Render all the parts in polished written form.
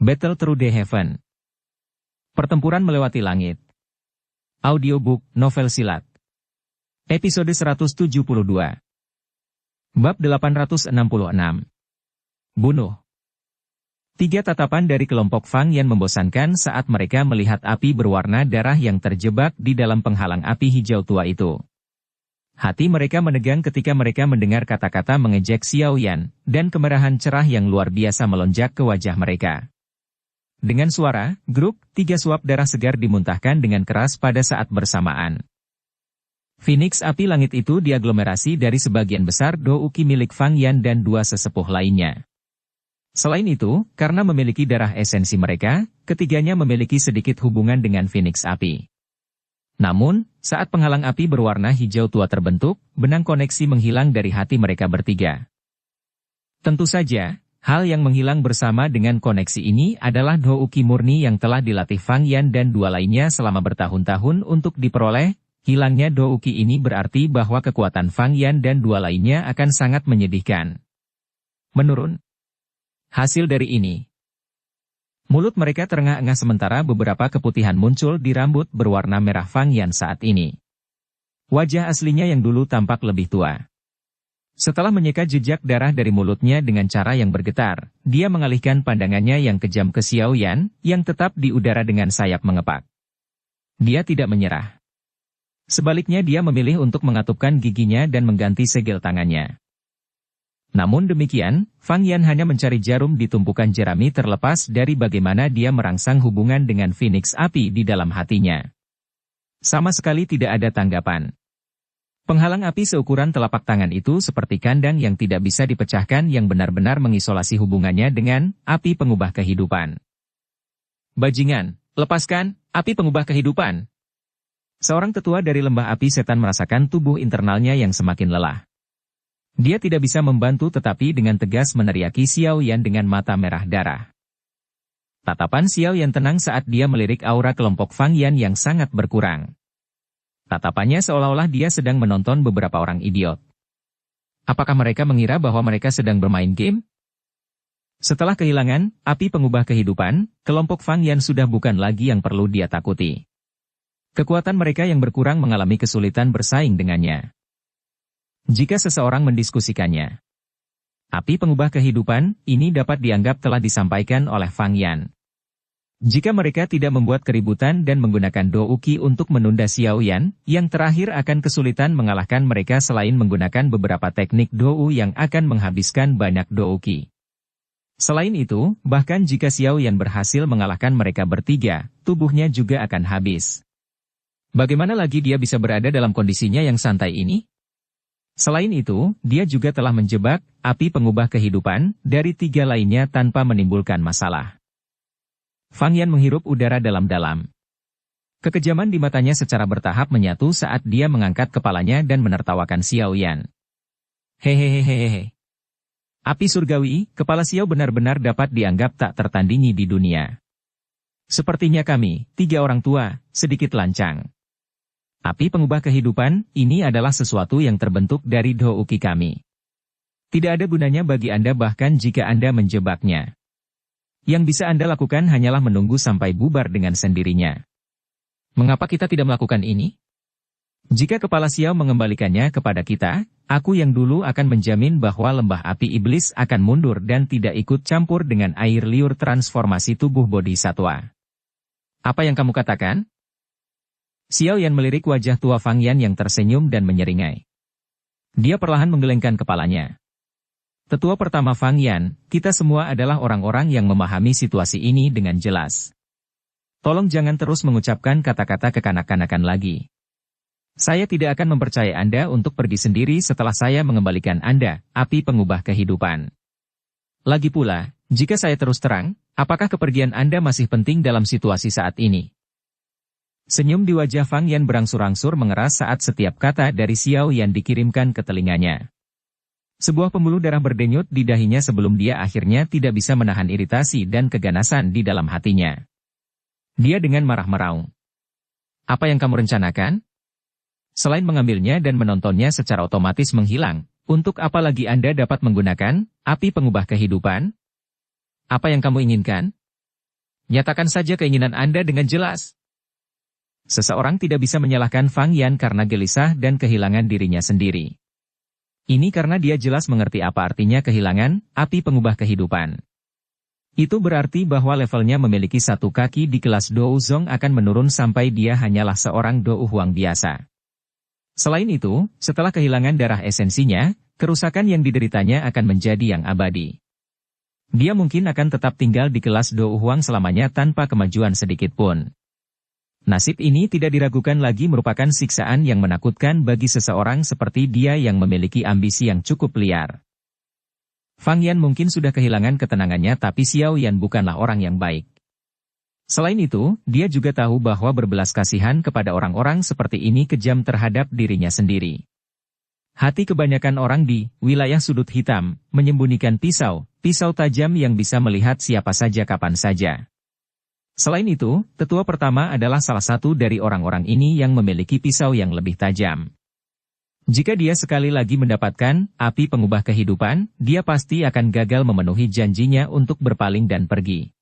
Battle Through the Heaven. Pertempuran melewati langit. Audiobook, novel silat. Episode 172. Bab 866. Bunuh. 3 tatapan dari kelompok Fang Yan membosankan saat mereka melihat api berwarna darah yang terjebak di dalam penghalang api hijau tua itu. Hati mereka menegang ketika mereka mendengar kata-kata mengejek Xiao Yan, dan kemerahan cerah yang luar biasa melonjak ke wajah mereka. Dengan suara, grup, 3 suap darah segar dimuntahkan dengan keras pada saat bersamaan. Phoenix api langit itu diaglomerasi dari sebagian besar douki milik Fang Yan dan 2 sesepuh lainnya. Selain itu, karena memiliki darah esensi mereka, ketiganya memiliki sedikit hubungan dengan Phoenix api. Namun, saat penghalang api berwarna hijau tua terbentuk, benang koneksi menghilang dari hati mereka bertiga. Tentu saja, hal yang menghilang bersama dengan koneksi ini adalah douki murni yang telah dilatih Fang Yan dan 2 lainnya selama bertahun-tahun untuk diperoleh. Hilangnya douki ini berarti bahwa kekuatan Fang Yan dan 2 lainnya akan sangat menyedihkan. Menurun. Hasil dari ini. Mulut mereka terengah-engah sementara beberapa keputihan muncul di rambut berwarna merah Fang Yan saat ini. Wajah aslinya yang dulu tampak lebih tua. Setelah menyeka jejak darah dari mulutnya dengan cara yang bergetar, dia mengalihkan pandangannya yang kejam ke Xiao Yan, yang tetap di udara dengan sayap mengepak. Dia tidak menyerah. Sebaliknya dia memilih untuk mengatupkan giginya dan mengganti segel tangannya. Namun demikian, Fang Yan hanya mencari jarum di tumpukan jerami terlepas dari bagaimana dia merangsang hubungan dengan Phoenix api di dalam hatinya. Sama sekali tidak ada tanggapan. Penghalang api seukuran telapak tangan itu seperti kandang yang tidak bisa dipecahkan yang benar-benar mengisolasi hubungannya dengan api pengubah kehidupan. Bajingan, lepaskan api pengubah kehidupan. Seorang tetua dari lembah api setan merasakan tubuh internalnya yang semakin lelah. Dia tidak bisa membantu tetapi dengan tegas meneriaki Xiao Yan dengan mata merah darah. Tatapan Xiao Yan tenang saat dia melirik aura kelompok Fang Yan yang sangat berkurang. Tatapannya seolah-olah dia sedang menonton beberapa orang idiot. Apakah mereka mengira bahwa mereka sedang bermain game? Setelah kehilangan api pengubah kehidupan, kelompok Fang Yan sudah bukan lagi yang perlu dia takuti. Kekuatan mereka yang berkurang mengalami kesulitan bersaing dengannya. Jika seseorang mendiskusikannya, api pengubah kehidupan ini dapat dianggap telah disampaikan oleh Fang Yan. Jika mereka tidak membuat keributan dan menggunakan douki untuk menunda Xiao Yan, yang terakhir akan kesulitan mengalahkan mereka selain menggunakan beberapa teknik dou yang akan menghabiskan banyak douki. Selain itu, bahkan jika Xiao Yan berhasil mengalahkan mereka bertiga, tubuhnya juga akan habis. Bagaimana lagi dia bisa berada dalam kondisinya yang santai ini? Selain itu, dia juga telah menjebak api pengubah kehidupan dari 3 lainnya tanpa menimbulkan masalah. Fang Yan menghirup udara dalam-dalam. Kekejaman di matanya secara bertahap menyatu saat dia mengangkat kepalanya dan menertawakan Xiao Yan. Hehehehehe. Api surgawi, kepala Xiao benar-benar dapat dianggap tak tertandingi di dunia. Sepertinya kami, 3 orang tua, sedikit lancang. Api pengubah kehidupan, ini adalah sesuatu yang terbentuk dari douki kami. Tidak ada gunanya bagi Anda bahkan jika Anda menjebaknya. Yang bisa Anda lakukan hanyalah menunggu sampai bubar dengan sendirinya. Mengapa kita tidak melakukan ini? Jika kepala Xiao mengembalikannya kepada kita, aku yang dulu akan menjamin bahwa lembah api iblis akan mundur dan tidak ikut campur dengan air liur transformasi tubuh bodhisatwa. Apa yang kamu katakan? Xiao Yan melirik wajah tua Fang Yan yang tersenyum dan menyeringai. Dia perlahan menggelengkan kepalanya. Tetua pertama Fang Yan, kita semua adalah orang-orang yang memahami situasi ini dengan jelas. Tolong jangan terus mengucapkan kata-kata kekanak-kanakan lagi. Saya tidak akan mempercayai Anda untuk pergi sendiri setelah saya mengembalikan Anda, api pengubah kehidupan. Lagi pula, jika saya terus terang, apakah kepergian Anda masih penting dalam situasi saat ini? Senyum di wajah Fang Yan berangsur-angsur mengeras saat setiap kata dari Xiao Yan dikirimkan ke telinganya. Sebuah pembuluh darah berdenyut di dahinya sebelum dia akhirnya tidak bisa menahan iritasi dan keganasan di dalam hatinya. Dia dengan marah meraung. Apa yang kamu rencanakan? Selain mengambilnya dan menontonnya secara otomatis menghilang, untuk apa lagi Anda dapat menggunakan api pengubah kehidupan? Apa yang kamu inginkan? Nyatakan saja keinginan Anda dengan jelas. Seseorang tidak bisa menyalahkan Fang Yan karena gelisah dan kehilangan dirinya sendiri. Ini karena dia jelas mengerti apa artinya kehilangan api pengubah kehidupan. Itu berarti bahwa levelnya memiliki satu kaki di kelas Dou Zong akan menurun sampai dia hanyalah seorang Dou Huang biasa. Selain itu, setelah kehilangan darah esensinya, kerusakan yang dideritanya akan menjadi yang abadi. Dia mungkin akan tetap tinggal di kelas Dou Huang selamanya tanpa kemajuan sedikit pun. Nasib ini tidak diragukan lagi merupakan siksaan yang menakutkan bagi seseorang seperti dia yang memiliki ambisi yang cukup liar. Fang Yan mungkin sudah kehilangan ketenangannya tapi Xiao Yan bukanlah orang yang baik. Selain itu, dia juga tahu bahwa berbelas kasihan kepada orang-orang seperti ini kejam terhadap dirinya sendiri. Hati kebanyakan orang di wilayah sudut hitam menyembunyikan pisau tajam yang bisa melihat siapa saja kapan saja. Selain itu, tetua pertama adalah salah satu dari orang-orang ini yang memiliki pisau yang lebih tajam. Jika dia sekali lagi mendapatkan api pengubah kehidupan, dia pasti akan gagal memenuhi janjinya untuk berpaling dan pergi.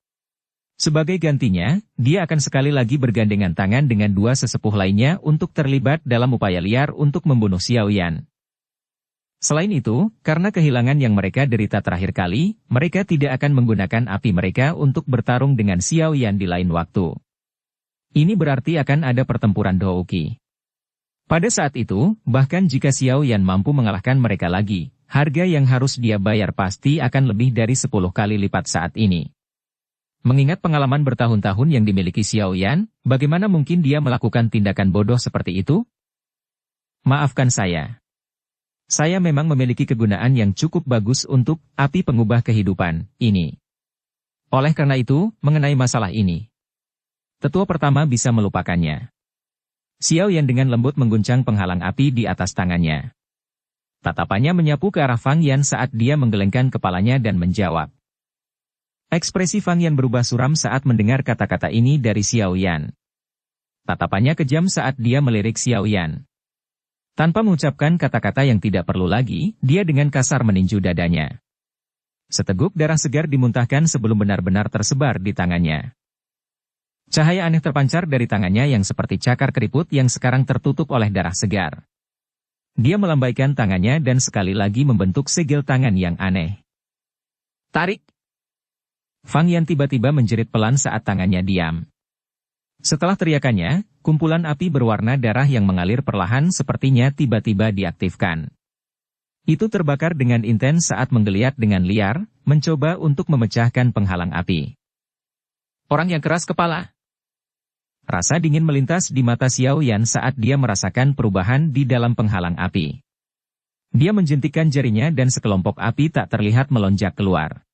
Sebagai gantinya, dia akan sekali lagi bergandengan tangan dengan dua sesepuh lainnya untuk terlibat dalam upaya liar untuk membunuh Xiao Yan. Selain itu, karena kehilangan yang mereka derita terakhir kali, mereka tidak akan menggunakan api mereka untuk bertarung dengan Xiao Yan di lain waktu. Ini berarti akan ada pertempuran Douqi. Pada saat itu, bahkan jika Xiao Yan mampu mengalahkan mereka lagi, harga yang harus dia bayar pasti akan lebih dari 10 kali lipat saat ini. Mengingat pengalaman bertahun-tahun yang dimiliki Xiao Yan, bagaimana mungkin dia melakukan tindakan bodoh seperti itu? Maafkan saya. Saya memang memiliki kegunaan yang cukup bagus untuk api pengubah kehidupan ini. Oleh karena itu, mengenai masalah ini, tetua pertama bisa melupakannya. Xiao Yan dengan lembut mengguncang penghalang api di atas tangannya. Tatapannya menyapu ke arah Fang Yan saat dia menggelengkan kepalanya dan menjawab. Ekspresi Fang Yan berubah suram saat mendengar kata-kata ini dari Xiao Yan. Tatapannya kejam saat dia melirik Xiao Yan. Tanpa mengucapkan kata-kata yang tidak perlu lagi, dia dengan kasar meninju dadanya. Seteguk darah segar dimuntahkan sebelum benar-benar tersebar di tangannya. Cahaya aneh terpancar dari tangannya yang seperti cakar keriput yang sekarang tertutup oleh darah segar. Dia melambaikan tangannya dan sekali lagi membentuk segel tangan yang aneh. Tarik! Fang Yan tiba-tiba menjerit pelan saat tangannya diam. Setelah teriakannya, kumpulan api berwarna darah yang mengalir perlahan sepertinya tiba-tiba diaktifkan. Itu terbakar dengan intens saat menggeliat dengan liar, mencoba untuk memecahkan penghalang api. Orang yang keras kepala. Rasa dingin melintas di mata Xiao Yan saat dia merasakan perubahan di dalam penghalang api. Dia menjentikkan jarinya dan sekelompok api tak terlihat melonjak keluar.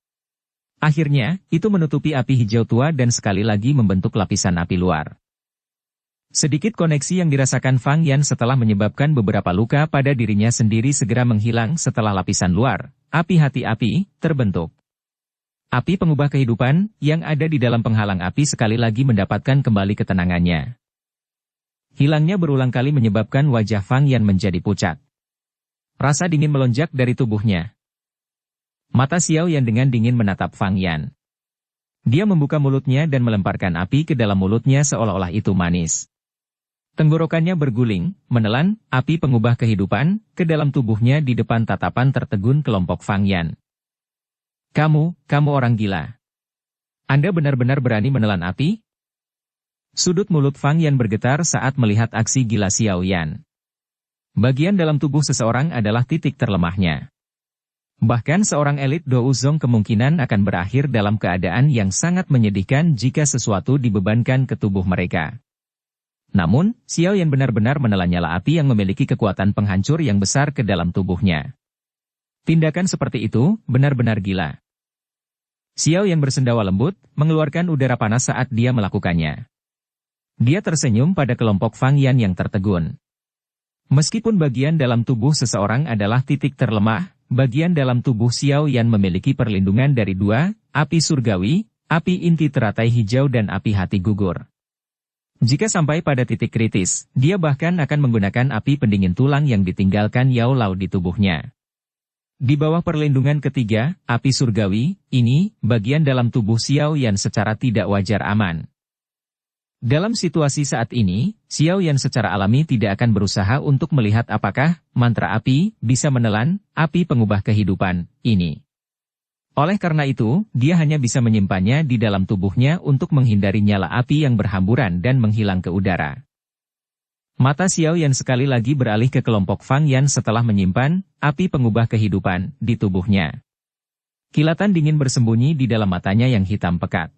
Akhirnya, itu menutupi api hijau tua dan sekali lagi membentuk lapisan api luar. Sedikit koneksi yang dirasakan Fang Yan setelah menyebabkan beberapa luka pada dirinya sendiri segera menghilang setelah lapisan luar, api hati api, terbentuk. Api pengubah kehidupan, yang ada di dalam penghalang api sekali lagi mendapatkan kembali ketenangannya. Hilangnya berulang kali menyebabkan wajah Fang Yan menjadi pucat. Rasa dingin melonjak dari tubuhnya. Mata Xiao Yan dengan dingin menatap Fang Yan. Dia membuka mulutnya dan melemparkan api ke dalam mulutnya seolah-olah itu manis. Tenggorokannya berguling, menelan api pengubah kehidupan ke dalam tubuhnya di depan tatapan tertegun kelompok Fang Yan. Kamu orang gila. Anda benar-benar berani menelan api? Sudut mulut Fang Yan bergetar saat melihat aksi gila Xiao Yan. Bagian dalam tubuh seseorang adalah titik terlemahnya. Bahkan seorang elit Dou Zong kemungkinan akan berakhir dalam keadaan yang sangat menyedihkan jika sesuatu dibebankan ke tubuh mereka. Namun, Xiao Yan benar-benar menelan nyala api yang memiliki kekuatan penghancur yang besar ke dalam tubuhnya. Tindakan seperti itu benar-benar gila. Xiao Yan bersendawa lembut, mengeluarkan udara panas saat dia melakukannya. Dia tersenyum pada kelompok Fang Yan yang tertegun. Meskipun bagian dalam tubuh seseorang adalah titik terlemah, bagian dalam tubuh Xiao Yan memiliki perlindungan dari dua, api surgawi, api inti teratai hijau dan api hati gugur. Jika sampai pada titik kritis, dia bahkan akan menggunakan api pendingin tulang yang ditinggalkan Yao Lao di tubuhnya. Di bawah perlindungan ketiga, api surgawi, ini, bagian dalam tubuh Xiao Yan secara tidak wajar aman. Dalam situasi saat ini, Xiao Yan secara alami tidak akan berusaha untuk melihat apakah mantra api bisa menelan api pengubah kehidupan ini. Oleh karena itu, dia hanya bisa menyimpannya di dalam tubuhnya untuk menghindari nyala api yang berhamburan dan menghilang ke udara. Mata Xiao Yan sekali lagi beralih ke kelompok Fang Yan setelah menyimpan api pengubah kehidupan di tubuhnya. Kilatan dingin bersembunyi di dalam matanya yang hitam pekat.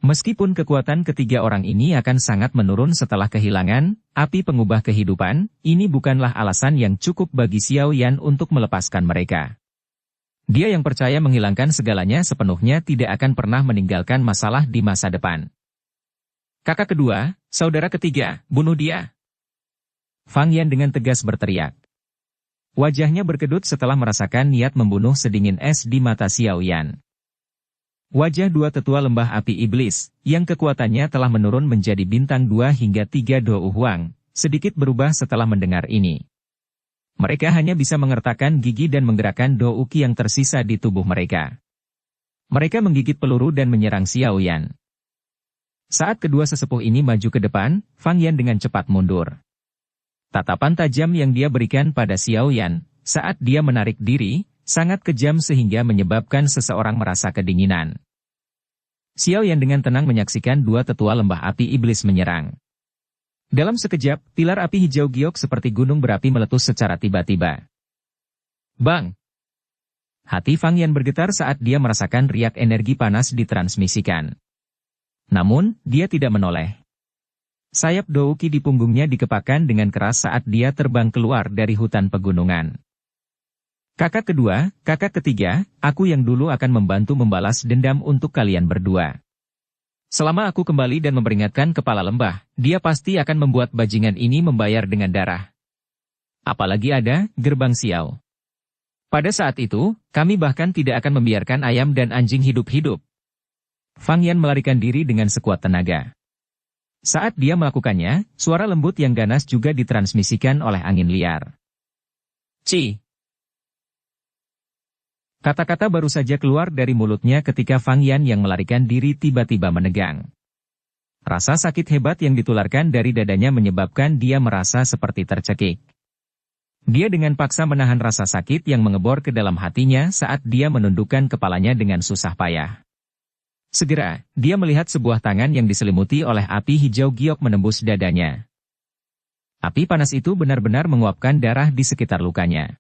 Meskipun kekuatan ketiga orang ini akan sangat menurun setelah kehilangan api pengubah kehidupan, ini bukanlah alasan yang cukup bagi Xiao Yan untuk melepaskan mereka. Dia yang percaya menghilangkan segalanya sepenuhnya tidak akan pernah meninggalkan masalah di masa depan. Kakak kedua, saudara ketiga, bunuh dia. Fang Yan dengan tegas berteriak. Wajahnya berkedut setelah merasakan niat membunuh sedingin es di mata Xiao Yan. Wajah dua tetua lembah api iblis, yang kekuatannya telah menurun menjadi bintang 2 hingga 3 Do Huang, sedikit berubah setelah mendengar ini. Mereka hanya bisa mengertakkan gigi dan menggerakkan Do Uki yang tersisa di tubuh mereka. Mereka menggigit peluru dan menyerang Xiao Yan. Saat kedua sesepuh ini maju ke depan, Fang Yan dengan cepat mundur. Tatapan tajam yang dia berikan pada Xiao Yan, saat dia menarik diri, sangat kejam sehingga menyebabkan seseorang merasa kedinginan. Xiao Yan dengan tenang menyaksikan dua tetua lembah api iblis menyerang. Dalam sekejap, pilar api hijau giok seperti gunung berapi meletus secara tiba-tiba. Bang! Hati Fang Yan bergetar saat dia merasakan riak energi panas ditransmisikan. Namun, dia tidak menoleh. Sayap Douki di punggungnya dikepakkan dengan keras saat dia terbang keluar dari hutan pegunungan. Kakak kedua, kakak ketiga, aku yang dulu akan membantu membalas dendam untuk kalian berdua. Selama aku kembali dan memperingatkan kepala lembah, dia pasti akan membuat bajingan ini membayar dengan darah. Apalagi ada gerbang Xiao. Pada saat itu, kami bahkan tidak akan membiarkan ayam dan anjing hidup-hidup. Fang Yan melarikan diri dengan sekuat tenaga. Saat dia melakukannya, suara lembut yang ganas juga ditransmisikan oleh angin liar. Ci! Kata-kata baru saja keluar dari mulutnya ketika Fang Yan yang melarikan diri tiba-tiba menegang. Rasa sakit hebat yang ditularkan dari dadanya menyebabkan dia merasa seperti tercekik. Dia dengan paksa menahan rasa sakit yang mengebor ke dalam hatinya saat dia menundukkan kepalanya dengan susah payah. Segera, dia melihat sebuah tangan yang diselimuti oleh api hijau giok menembus dadanya. Api panas itu benar-benar menguapkan darah di sekitar lukanya.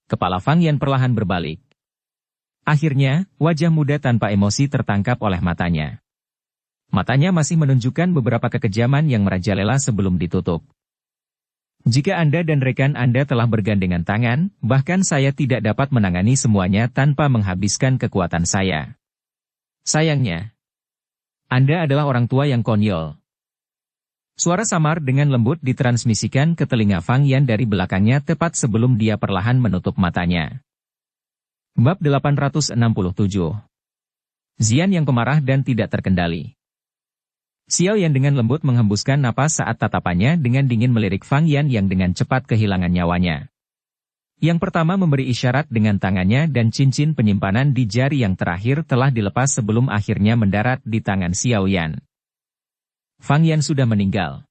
Kepala Fang Yan perlahan berbalik. Akhirnya, wajah muda tanpa emosi tertangkap oleh matanya. Matanya masih menunjukkan beberapa kekejaman yang merajalela sebelum ditutup. Jika Anda dan rekan Anda telah bergandengan tangan, bahkan saya tidak dapat menangani semuanya tanpa menghabiskan kekuatan saya. Sayangnya, Anda adalah orang tua yang konyol. Suara samar dengan lembut ditransmisikan ke telinga Fang Yan dari belakangnya tepat sebelum dia perlahan menutup matanya. Bab 867. Zian yang pemarah dan tidak terkendali. Xiao Yan dengan lembut menghembuskan napas saat tatapannya dengan dingin melirik Fang Yan yang dengan cepat kehilangan nyawanya. Yang pertama memberi isyarat dengan tangannya dan cincin penyimpanan di jari yang terakhir telah dilepas sebelum akhirnya mendarat di tangan Xiao Yan. Fang Yan sudah meninggal.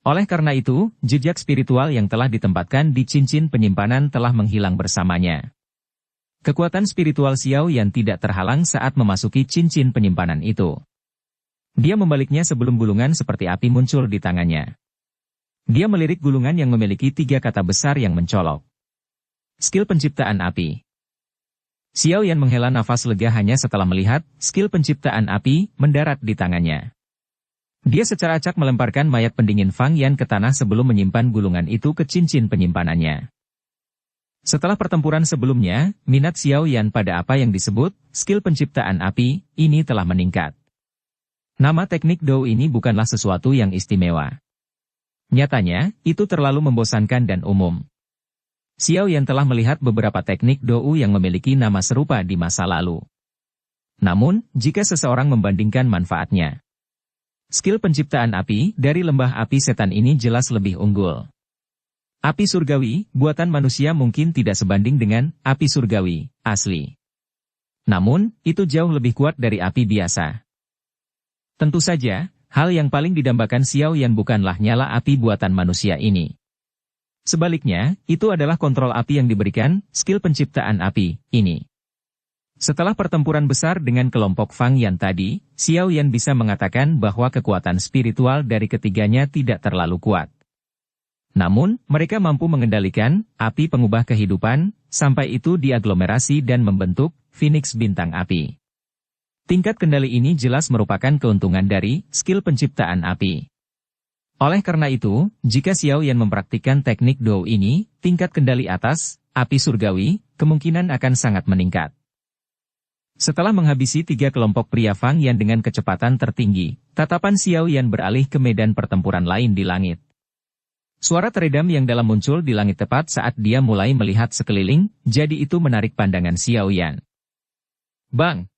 Oleh karena itu, jejak spiritual yang telah ditempatkan di cincin penyimpanan telah menghilang bersamanya. Kekuatan spiritual Xiao Yan tidak terhalang saat memasuki cincin penyimpanan itu. Dia membaliknya sebelum gulungan seperti api muncul di tangannya. Dia melirik gulungan yang memiliki 3 kata besar yang mencolok. Skill penciptaan api. Xiao Yan menghela nafas lega hanya setelah melihat skill penciptaan api mendarat di tangannya. Dia secara acak melemparkan mayat pendingin Fang Yan ke tanah sebelum menyimpan gulungan itu ke cincin penyimpanannya. Setelah pertempuran sebelumnya, minat Xiao Yan pada apa yang disebut skill penciptaan api ini telah meningkat. Nama teknik Dou ini bukanlah sesuatu yang istimewa. Nyatanya, itu terlalu membosankan dan umum. Xiao Yan telah melihat beberapa teknik Dou yang memiliki nama serupa di masa lalu. Namun, jika seseorang membandingkan manfaatnya, skill penciptaan api dari lembah api setan ini jelas lebih unggul. Api surgawi, buatan manusia mungkin tidak sebanding dengan api surgawi asli. Namun, itu jauh lebih kuat dari api biasa. Tentu saja, hal yang paling didambakan Xiao Yan bukanlah nyala api buatan manusia ini. Sebaliknya, itu adalah kontrol api yang diberikan, skill penciptaan api ini. Setelah pertempuran besar dengan kelompok Fang Yan tadi, Xiao Yan bisa mengatakan bahwa kekuatan spiritual dari ketiganya tidak terlalu kuat. Namun, mereka mampu mengendalikan api pengubah kehidupan, sampai itu diaglomerasi dan membentuk Phoenix bintang api. Tingkat kendali ini jelas merupakan keuntungan dari skill penciptaan api. Oleh karena itu, jika Xiao Yan mempraktikkan teknik Dou ini, tingkat kendali atas api surgawi kemungkinan akan sangat meningkat. Setelah menghabisi 3 kelompok pria Fang Yan dengan kecepatan tertinggi, tatapan Xiao Yan beralih ke medan pertempuran lain di langit. Suara teredam yang dalam muncul di langit tepat saat dia mulai melihat sekeliling, jadi itu menarik pandangan Xiao Yan. Bang!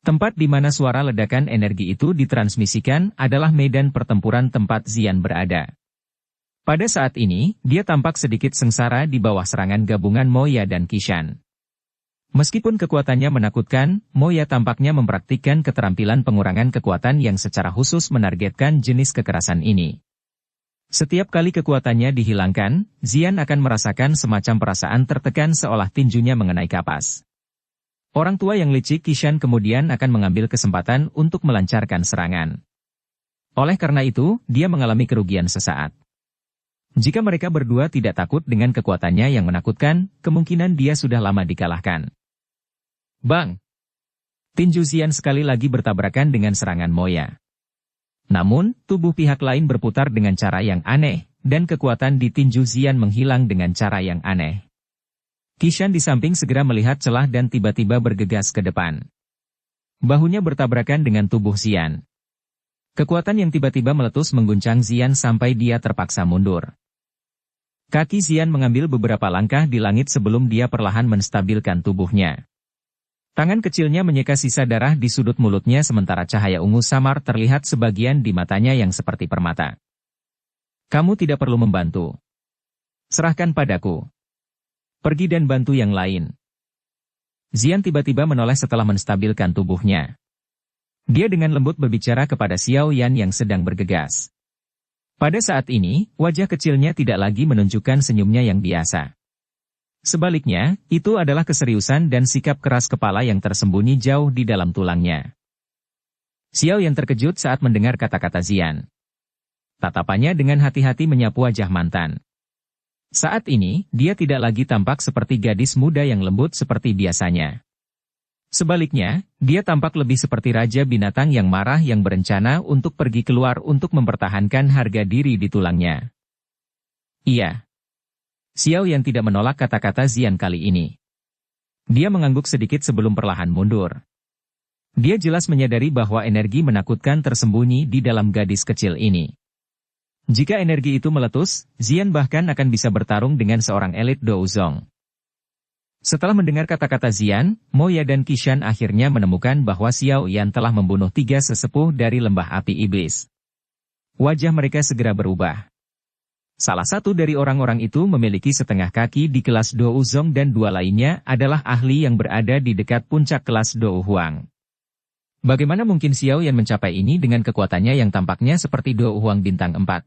Tempat di mana suara ledakan energi itu ditransmisikan adalah medan pertempuran tempat Xian berada. Pada saat ini, dia tampak sedikit sengsara di bawah serangan gabungan Moya dan Qishan. Meskipun kekuatannya menakutkan, Moya tampaknya mempraktikkan keterampilan pengurangan kekuatan yang secara khusus menargetkan jenis kekerasan ini. Setiap kali kekuatannya dihilangkan, Xian akan merasakan semacam perasaan tertekan seolah tinjunya mengenai kapas. Orang tua yang licik Qishan kemudian akan mengambil kesempatan untuk melancarkan serangan. Oleh karena itu, dia mengalami kerugian sesaat. Jika mereka berdua tidak takut dengan kekuatannya yang menakutkan, kemungkinan dia sudah lama dikalahkan. Bang! Tinju Xian sekali lagi bertabrakan dengan serangan Moya. Namun, tubuh pihak lain berputar dengan cara yang aneh, dan kekuatan di tinju Xian menghilang dengan cara yang aneh. Qishan di samping segera melihat celah dan tiba-tiba bergegas ke depan. Bahunya bertabrakan dengan tubuh Xian. Kekuatan yang tiba-tiba meletus mengguncang Xian sampai dia terpaksa mundur. Kaki Xian mengambil beberapa langkah di langit sebelum dia perlahan menstabilkan tubuhnya. Tangan kecilnya menyeka sisa darah di sudut mulutnya sementara cahaya ungu samar terlihat sebagian di matanya yang seperti permata. Kamu tidak perlu membantu. Serahkan padaku. Pergi dan bantu yang lain. Xian tiba-tiba menoleh setelah menstabilkan tubuhnya. Dia dengan lembut berbicara kepada Xiao Yan yang sedang bergegas. Pada saat ini, wajah kecilnya tidak lagi menunjukkan senyumnya yang biasa. Sebaliknya, itu adalah keseriusan dan sikap keras kepala yang tersembunyi jauh di dalam tulangnya. Xiao Yan terkejut saat mendengar kata-kata Xian. Tatapannya dengan hati-hati menyapu wajah mantan. Saat ini, dia tidak lagi tampak seperti gadis muda yang lembut seperti biasanya. Sebaliknya, dia tampak lebih seperti raja binatang yang marah yang berencana untuk pergi keluar untuk mempertahankan harga diri di tulangnya. Iya. Xiao Yan tidak menolak kata-kata Xian kali ini. Dia mengangguk sedikit sebelum perlahan mundur. Dia jelas menyadari bahwa energi menakutkan tersembunyi di dalam gadis kecil ini. Jika energi itu meletus, Xian bahkan akan bisa bertarung dengan seorang elit Douzong. Setelah mendengar kata-kata Xian, Moya dan Qishan akhirnya menemukan bahwa Xiao Yan telah membunuh 3 sesepuh dari lembah api iblis. Wajah mereka segera berubah. Salah satu dari orang-orang itu memiliki setengah kaki di kelas Douzong dan 2 lainnya adalah ahli yang berada di dekat puncak kelas Dou Huang. Bagaimana mungkin Xiao Yan mencapai ini dengan kekuatannya yang tampaknya seperti Dou Huang bintang 4?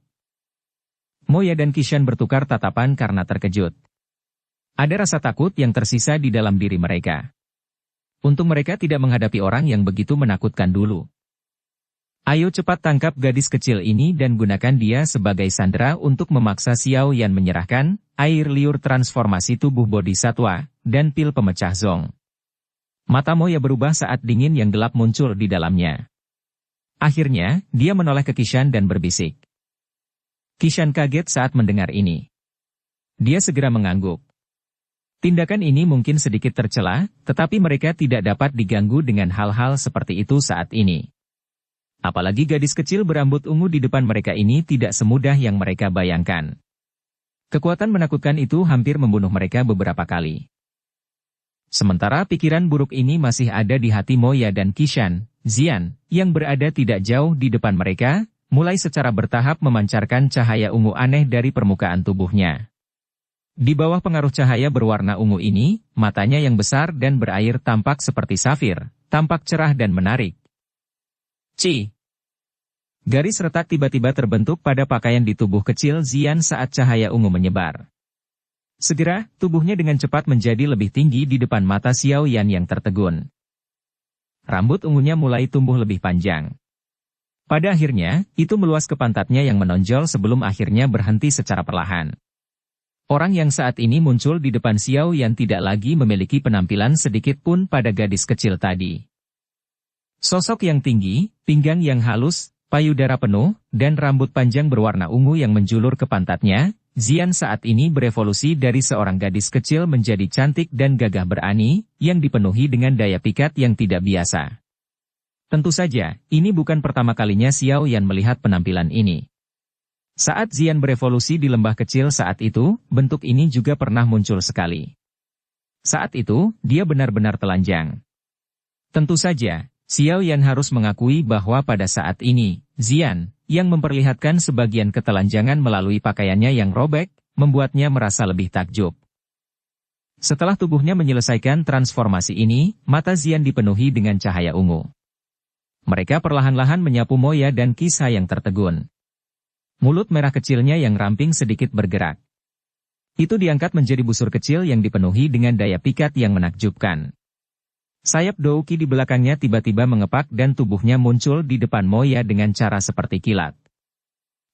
Moya dan Qishan bertukar tatapan karena terkejut. Ada rasa takut yang tersisa di dalam diri mereka. Untung mereka tidak menghadapi orang yang begitu menakutkan dulu. Ayo cepat tangkap gadis kecil ini dan gunakan dia sebagai sandera untuk memaksa Xiao Yan menyerahkan air liur transformasi tubuh bodhisatwa dan pil pemecah zong. Mata Moya berubah saat dingin yang gelap muncul di dalamnya. Akhirnya, dia menoleh ke Qishan dan berbisik. Qishan kaget saat mendengar ini. Dia segera mengangguk. Tindakan ini mungkin sedikit tercela, tetapi mereka tidak dapat diganggu dengan hal-hal seperti itu saat ini. Apalagi gadis kecil berambut ungu di depan mereka ini tidak semudah yang mereka bayangkan. Kekuatan menakutkan itu hampir membunuh mereka beberapa kali. Sementara pikiran buruk ini masih ada di hati Moya dan Qishan, Xian, yang berada tidak jauh di depan mereka, mulai secara bertahap memancarkan cahaya ungu aneh dari permukaan tubuhnya. Di bawah pengaruh cahaya berwarna ungu ini, matanya yang besar dan berair tampak seperti safir, tampak cerah dan menarik. Ci. Garis retak tiba-tiba terbentuk pada pakaian di tubuh kecil Zian saat cahaya ungu menyebar. Segera, tubuhnya dengan cepat menjadi lebih tinggi di depan mata Xiao Yan yang tertegun. Rambut ungunya mulai tumbuh lebih panjang. Pada akhirnya, itu meluas ke pantatnya yang menonjol sebelum akhirnya berhenti secara perlahan. Orang yang saat ini muncul di depan Xiao Yan tidak lagi memiliki penampilan sedikit pun pada gadis kecil tadi. Sosok yang tinggi, pinggang yang halus, payudara penuh, dan rambut panjang berwarna ungu yang menjulur ke pantatnya, Zian saat ini berevolusi dari seorang gadis kecil menjadi cantik dan gagah berani, yang dipenuhi dengan daya pikat yang tidak biasa. Tentu saja, ini bukan pertama kalinya Xiao Yan melihat penampilan ini. Saat Zian berevolusi di lembah kecil saat itu, bentuk ini juga pernah muncul sekali. Saat itu, dia benar-benar telanjang. Tentu saja, Xiao Yan harus mengakui bahwa pada saat ini, Zian, yang memperlihatkan sebagian ketelanjangan melalui pakaiannya yang robek, membuatnya merasa lebih takjub. Setelah tubuhnya menyelesaikan transformasi ini, mata Zian dipenuhi dengan cahaya ungu. Mereka perlahan-lahan menyapu Moya dan Kisha yang tertegun. Mulut merah kecilnya yang ramping sedikit bergerak. Itu diangkat menjadi busur kecil yang dipenuhi dengan daya pikat yang menakjubkan. Sayap Douki di belakangnya tiba-tiba mengepak dan tubuhnya muncul di depan Moya dengan cara seperti kilat.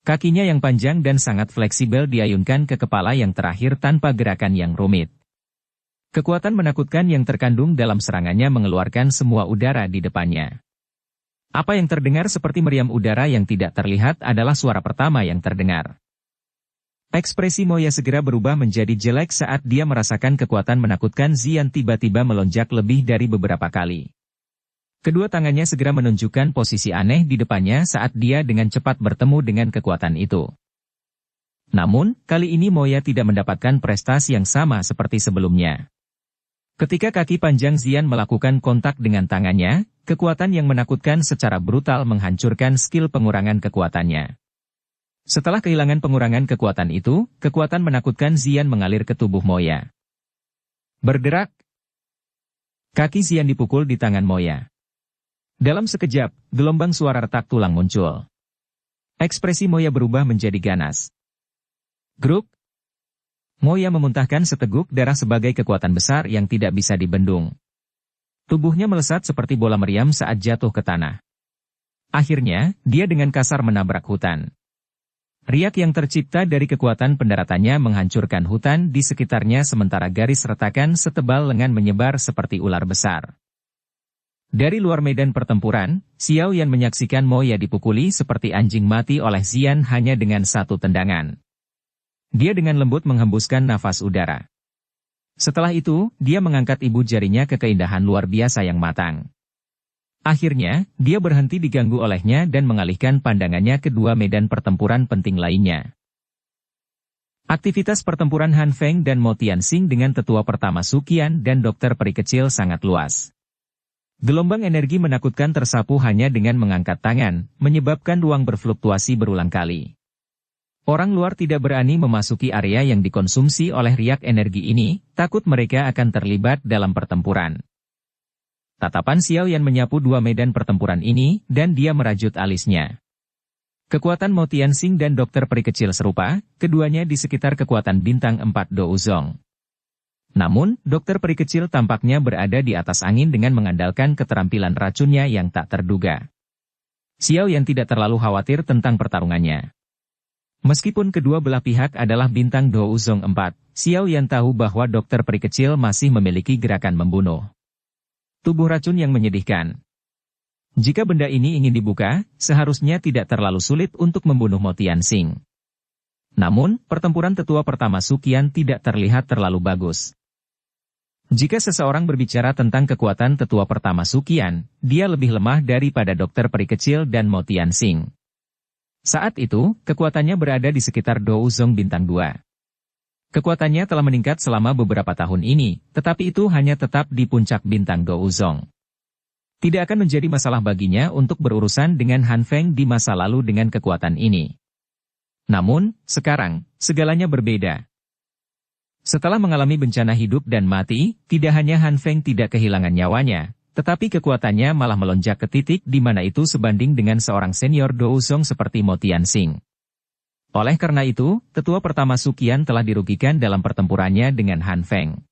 Kakinya yang panjang dan sangat fleksibel diayunkan ke kepala yang terakhir tanpa gerakan yang rumit. Kekuatan menakutkan yang terkandung dalam serangannya mengeluarkan semua udara di depannya. Apa yang terdengar seperti meriam udara yang tidak terlihat adalah suara pertama yang terdengar. Ekspresi Moya segera berubah menjadi jelek saat dia merasakan kekuatan menakutkan Zian tiba-tiba melonjak lebih dari beberapa kali. Kedua tangannya segera menunjukkan posisi aneh di depannya saat dia dengan cepat bertemu dengan kekuatan itu. Namun, kali ini Moya tidak mendapatkan prestasi yang sama seperti sebelumnya. Ketika kaki panjang Zian melakukan kontak dengan tangannya, kekuatan yang menakutkan secara brutal menghancurkan skill pengurangan kekuatannya. Setelah kehilangan pengurangan kekuatan itu, kekuatan menakutkan Zian mengalir ke tubuh Moya. Bergerak. Kaki Zian dipukul di tangan Moya. Dalam sekejap, gelombang suara retak tulang muncul. Ekspresi Moya berubah menjadi ganas. Gruk. Moya memuntahkan seteguk darah sebagai kekuatan besar yang tidak bisa dibendung. Tubuhnya melesat seperti bola meriam saat jatuh ke tanah. Akhirnya, dia dengan kasar menabrak hutan. Riak yang tercipta dari kekuatan pendaratannya menghancurkan hutan di sekitarnya sementara garis retakan setebal lengan menyebar seperti ular besar. Dari luar medan pertempuran, Xiao Yan menyaksikan Moya dipukuli seperti anjing mati oleh Zian hanya dengan satu tendangan. Dia dengan lembut menghembuskan nafas udara. Setelah itu, dia mengangkat ibu jarinya ke keindahan luar biasa yang matang. Akhirnya, dia berhenti diganggu olehnya dan mengalihkan pandangannya ke dua medan pertempuran penting lainnya. Aktivitas pertempuran Han Feng dan Mo Tianxing dengan tetua pertama Su Qian dan dokter peri kecil sangat luas. Gelombang energi menakutkan tersapu hanya dengan mengangkat tangan, menyebabkan ruang berfluktuasi berulang kali. Orang luar tidak berani memasuki area yang dikonsumsi oleh riak energi ini, takut mereka akan terlibat dalam pertempuran. Tatapan Xiao Yan menyapu dua medan pertempuran ini, dan dia merajut alisnya. Kekuatan Mo Tianxing dan dokter peri kecil serupa, keduanya di sekitar kekuatan bintang 4 Douzong. Namun, dokter peri kecil tampaknya berada di atas angin dengan mengandalkan keterampilan racunnya yang tak terduga. Xiao Yan tidak terlalu khawatir tentang pertarungannya. Meskipun kedua belah pihak adalah bintang Douzong 4, Xiao Yan tahu bahwa dokter peri kecil masih memiliki gerakan membunuh. Tubuh racun yang menyedihkan. Jika benda ini ingin dibuka, seharusnya tidak terlalu sulit untuk membunuh Mo Tianxing. Namun, pertempuran tetua pertama Su Qian tidak terlihat terlalu bagus. Jika seseorang berbicara tentang kekuatan tetua pertama Su Qian, dia lebih lemah daripada dokter peri kecil dan Mo Tianxing. Saat itu, kekuatannya berada di sekitar Douzong bintang 2. Kekuatannya telah meningkat selama beberapa tahun ini, tetapi itu hanya tetap di puncak bintang Douzong. Tidak akan menjadi masalah baginya untuk berurusan dengan Han Feng di masa lalu dengan kekuatan ini. Namun, sekarang, segalanya berbeda. Setelah mengalami bencana hidup dan mati, tidak hanya Han Feng tidak kehilangan nyawanya, tetapi kekuatannya malah melonjak ke titik di mana itu sebanding dengan seorang senior Douzong seperti Mo Tianxing. Oleh karena itu, tetua pertama Suqian telah dirugikan dalam pertempurannya dengan Han Feng.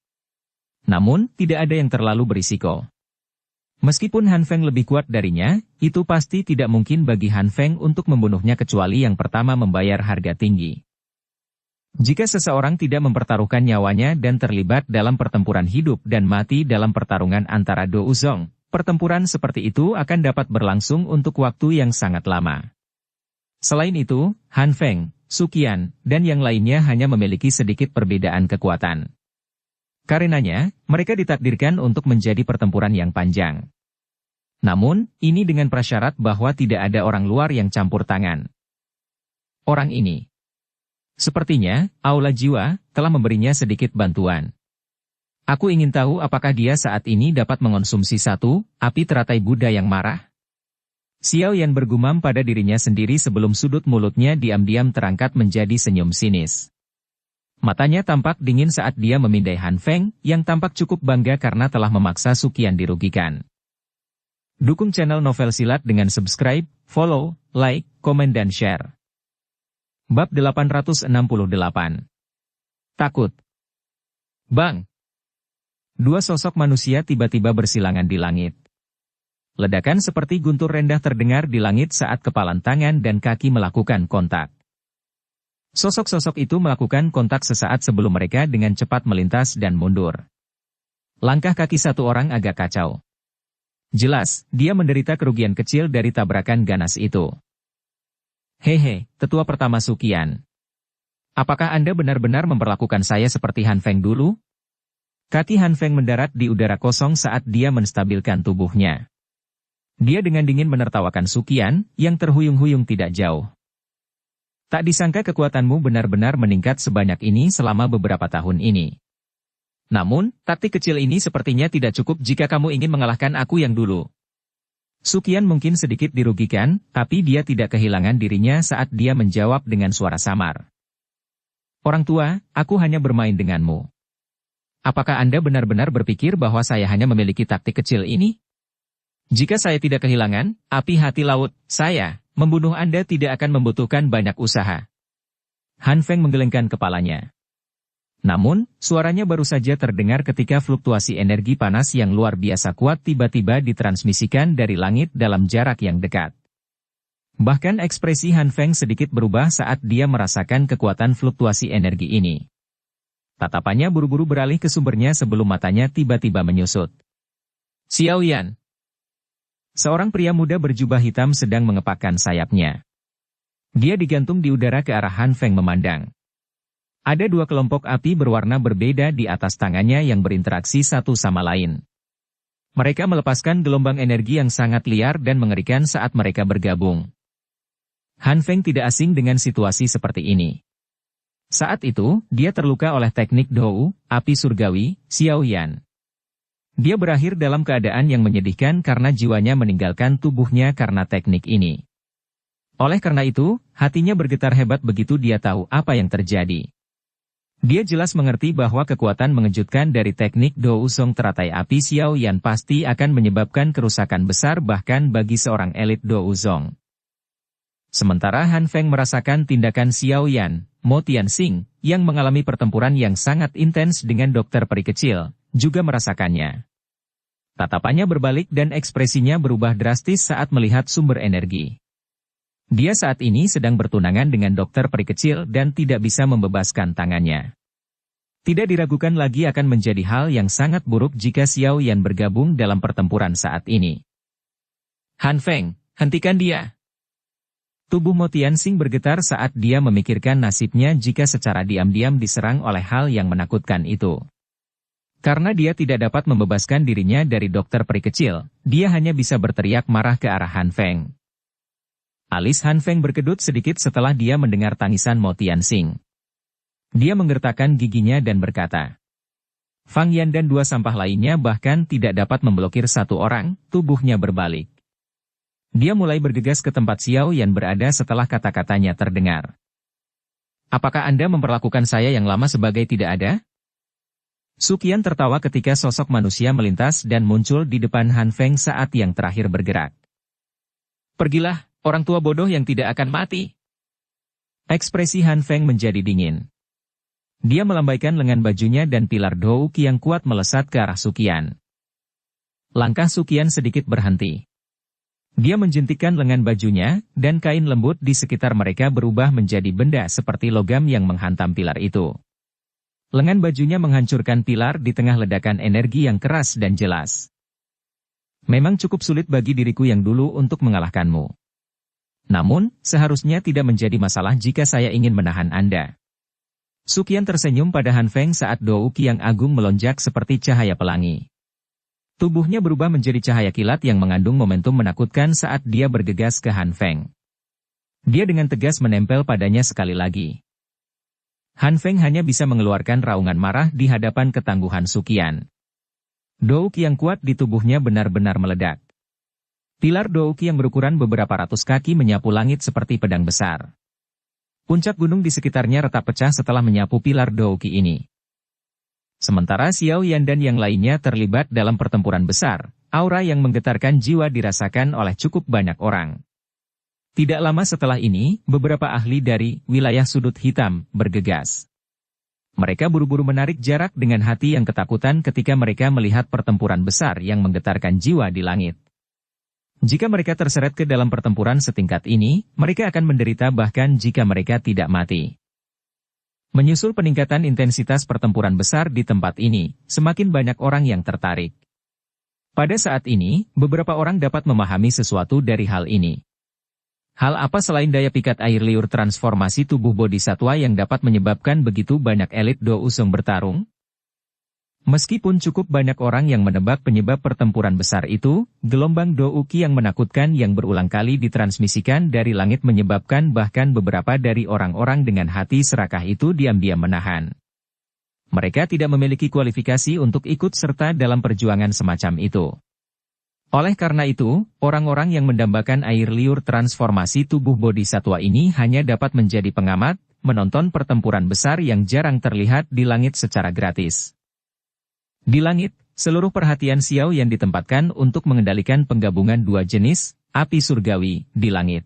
Namun, tidak ada yang terlalu berisiko. Meskipun Han Feng lebih kuat darinya, itu pasti tidak mungkin bagi Han Feng untuk membunuhnya kecuali yang pertama membayar harga tinggi. Jika seseorang tidak mempertaruhkan nyawanya dan terlibat dalam pertempuran hidup dan mati dalam pertarungan antara Douzong, pertempuran seperti itu akan dapat berlangsung untuk waktu yang sangat lama. Selain itu, Han Feng, Suqian, dan yang lainnya hanya memiliki sedikit perbedaan kekuatan. Karenanya, mereka ditakdirkan untuk menjadi pertempuran yang panjang. Namun, ini dengan prasyarat bahwa tidak ada orang luar yang campur tangan. Orang ini. Sepertinya, Aula Jiwa telah memberinya sedikit bantuan. Aku ingin tahu apakah dia saat ini dapat mengonsumsi satu api teratai Buddha yang marah? Xiao Yan bergumam pada dirinya sendiri sebelum sudut mulutnya diam-diam terangkat menjadi senyum sinis. Matanya tampak dingin saat dia memindai Han Feng, yang tampak cukup bangga karena telah memaksa Suqian dirugikan. Dukung channel Novel Silat dengan subscribe, follow, like, komen dan share. Bab 868. Takut. Bang! Dua sosok manusia tiba-tiba bersilangan di langit. Ledakan seperti guntur rendah terdengar di langit saat kepalan tangan dan kaki melakukan kontak. Sosok-sosok itu melakukan kontak sesaat sebelum mereka dengan cepat melintas dan mundur. Langkah kaki satu orang agak kacau. Jelas, dia menderita kerugian kecil dari tabrakan ganas itu. Hehe, tetua pertama Suqian. Apakah Anda benar-benar memperlakukan saya seperti Han Feng dulu? Kaki Han Feng mendarat di udara kosong saat dia menstabilkan tubuhnya. Dia dengan dingin menertawakan Suqian, yang terhuyung-huyung tidak jauh. Tak disangka kekuatanmu benar-benar meningkat sebanyak ini selama beberapa tahun ini. Namun, taktik kecil ini sepertinya tidak cukup jika kamu ingin mengalahkan aku yang dulu. Suqian mungkin sedikit dirugikan, tapi dia tidak kehilangan dirinya saat dia menjawab dengan suara samar. Orang tua, aku hanya bermain denganmu. Apakah Anda benar-benar berpikir bahwa saya hanya memiliki taktik kecil ini? Jika saya tidak kehilangan api hati laut, membunuh Anda tidak akan membutuhkan banyak usaha. Han Feng menggelengkan kepalanya. Namun, suaranya baru saja terdengar ketika fluktuasi energi panas yang luar biasa kuat tiba-tiba ditransmisikan dari langit dalam jarak yang dekat. Bahkan ekspresi Han Feng sedikit berubah saat dia merasakan kekuatan fluktuasi energi ini. Tatapannya buru-buru beralih ke sumbernya sebelum matanya tiba-tiba menyusut. Xiao Yan. Seorang pria muda berjubah hitam sedang mengepakkan sayapnya. Dia digantung di udara ke arah Han Feng memandang. Ada dua kelompok api berwarna berbeda di atas tangannya yang berinteraksi satu sama lain. Mereka melepaskan gelombang energi yang sangat liar dan mengerikan saat mereka bergabung. Han Feng tidak asing dengan situasi seperti ini. Saat itu, dia terluka oleh teknik Dou, api surgawi, Xiao Yan. Dia berakhir dalam keadaan yang menyedihkan karena jiwanya meninggalkan tubuhnya karena teknik ini. Oleh karena itu, hatinya bergetar hebat begitu dia tahu apa yang terjadi. Dia jelas mengerti bahwa kekuatan mengejutkan dari teknik Douzong teratai api Xiao Yan pasti akan menyebabkan kerusakan besar bahkan bagi seorang elit Douzong. Sementara Han Feng merasakan tindakan Xiao Yan, Mo Tianxing, yang mengalami pertempuran yang sangat intens dengan dokter peri kecil, juga merasakannya. Tatapannya berbalik dan ekspresinya berubah drastis saat melihat sumber energi. Dia saat ini sedang bertunangan dengan dokter peri kecil dan tidak bisa membebaskan tangannya. Tidak diragukan lagi akan menjadi hal yang sangat buruk jika Xiao Yan bergabung dalam pertempuran saat ini. Han Feng, hentikan dia. Tubuh Mo Tianxing bergetar saat dia memikirkan nasibnya jika secara diam-diam diserang oleh hal yang menakutkan itu. Karena dia tidak dapat membebaskan dirinya dari dokter peri kecil, dia hanya bisa berteriak marah ke arah Han Feng. Alis Han Feng berkedut sedikit setelah dia mendengar tangisan Mo Tianxing. Dia menggertakkan giginya dan berkata, Fang Yan dan dua sampah lainnya bahkan tidak dapat memblokir satu orang, tubuhnya berbalik. Dia mulai bergegas ke tempat Xiao Yan berada setelah kata-katanya terdengar. Apakah Anda memperlakukan saya yang lama sebagai tidak ada? Su Qian tertawa ketika sosok manusia melintas dan muncul di depan Han Feng saat yang terakhir bergerak. Pergilah, orang tua bodoh yang tidak akan mati. Ekspresi Han Feng menjadi dingin. Dia melambaikan lengan bajunya dan pilar Dou Qi yang kuat melesat ke arah Su Qian. Langkah Su Qian sedikit berhenti. Dia menjentikkan lengan bajunya, dan kain lembut di sekitar mereka berubah menjadi benda seperti logam yang menghantam pilar itu. Lengan bajunya menghancurkan pilar di tengah ledakan energi yang keras dan jelas. Memang cukup sulit bagi diriku yang dulu untuk mengalahkanmu. Namun, seharusnya tidak menjadi masalah jika saya ingin menahan Anda. Su Qian tersenyum pada Han Feng saat Dou Qi yang agung melonjak seperti cahaya pelangi. Tubuhnya berubah menjadi cahaya kilat yang mengandung momentum menakutkan saat dia bergegas ke Han Feng. Dia dengan tegas menempel padanya sekali lagi. Han Feng hanya bisa mengeluarkan raungan marah di hadapan ketangguhan Su Qian. Dou Qi yang kuat di tubuhnya benar-benar meledak. Pilar Dou Qi yang berukuran beberapa ratus kaki menyapu langit seperti pedang besar. Puncak gunung di sekitarnya retak pecah setelah menyapu pilar Dou Qi ini. Sementara Xiao Yan dan yang lainnya terlibat dalam pertempuran besar, aura yang menggetarkan jiwa dirasakan oleh cukup banyak orang. Tidak lama setelah ini, beberapa ahli dari wilayah sudut hitam bergegas. Mereka buru-buru menarik jarak dengan hati yang ketakutan ketika mereka melihat pertempuran besar yang menggetarkan jiwa di langit. Jika mereka terseret ke dalam pertempuran setingkat ini, mereka akan menderita bahkan jika mereka tidak mati. Menyusul peningkatan intensitas pertempuran besar di tempat ini, semakin banyak orang yang tertarik. Pada saat ini, beberapa orang dapat memahami sesuatu dari hal ini. Hal apa selain daya pikat air liur transformasi tubuh bodhisatwa yang dapat menyebabkan begitu banyak elit Do Usung bertarung? Meskipun cukup banyak orang yang menebak penyebab pertempuran besar itu, gelombang Dou Qi yang menakutkan yang berulang kali ditransmisikan dari langit menyebabkan bahkan beberapa dari orang-orang dengan hati serakah itu diam-diam menahan. Mereka tidak memiliki kualifikasi untuk ikut serta dalam perjuangan semacam itu. Oleh karena itu, orang-orang yang mendambakan air liur transformasi tubuh bodhisatwa ini hanya dapat menjadi pengamat, menonton pertempuran besar yang jarang terlihat di langit secara gratis. Di langit, seluruh perhatian Xiao yang ditempatkan untuk mengendalikan penggabungan dua jenis, api surgawi, di langit.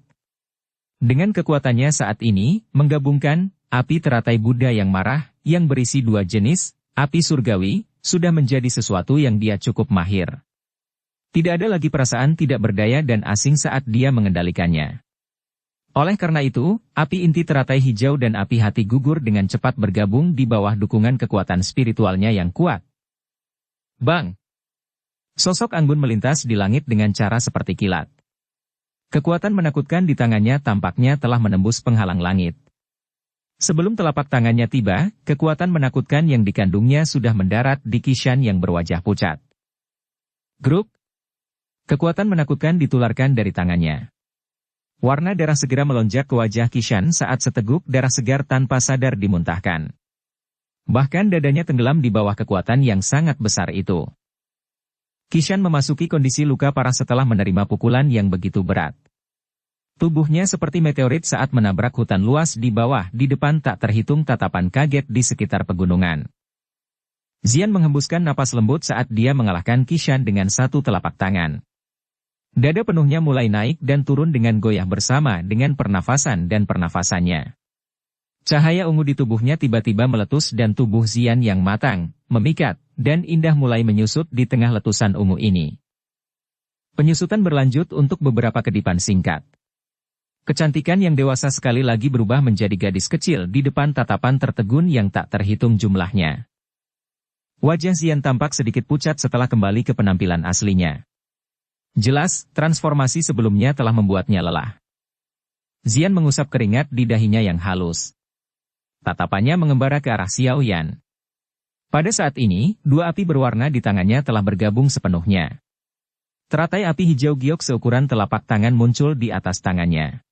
Dengan kekuatannya saat ini, menggabungkan, api teratai Buddha yang marah, yang berisi dua jenis, api surgawi, sudah menjadi sesuatu yang dia cukup mahir. Tidak ada lagi perasaan tidak berdaya dan asing saat dia mengendalikannya. Oleh karena itu, api inti teratai hijau dan api hati gugur dengan cepat bergabung di bawah dukungan kekuatan spiritualnya yang kuat. Bang! Sosok anggun melintas di langit dengan cara seperti kilat. Kekuatan menakutkan di tangannya tampaknya telah menembus penghalang langit. Sebelum telapak tangannya tiba, kekuatan menakutkan yang dikandungnya sudah mendarat di Qishan yang berwajah pucat. Grup! Kekuatan menakutkan ditularkan dari tangannya. Warna darah segera melonjak ke wajah Qishan saat seteguk darah segar tanpa sadar dimuntahkan. Bahkan dadanya tenggelam di bawah kekuatan yang sangat besar itu. Qishan memasuki kondisi luka parah setelah menerima pukulan yang begitu berat. Tubuhnya seperti meteorit saat menabrak hutan luas di bawah, di depan tak terhitung tatapan kaget di sekitar pegunungan. Xian menghembuskan napas lembut saat dia mengalahkan Qishan dengan satu telapak tangan. Dada penuhnya mulai naik dan turun dengan goyah bersama dengan pernafasan dan pernafasannya. Cahaya ungu di tubuhnya tiba-tiba meletus dan tubuh Xian yang matang, memikat, dan indah mulai menyusut di tengah letusan ungu ini. Penyusutan berlanjut untuk beberapa kedipan singkat. Kecantikan yang dewasa sekali lagi berubah menjadi gadis kecil di depan tatapan tertegun yang tak terhitung jumlahnya. Wajah Xian tampak sedikit pucat setelah kembali ke penampilan aslinya. Jelas, transformasi sebelumnya telah membuatnya lelah. Xian mengusap keringat di dahinya yang halus. Tatapannya mengembara ke arah Xiao Yan. Pada saat ini, dua api berwarna di tangannya telah bergabung sepenuhnya. Teratai api hijau giok seukuran telapak tangan muncul di atas tangannya.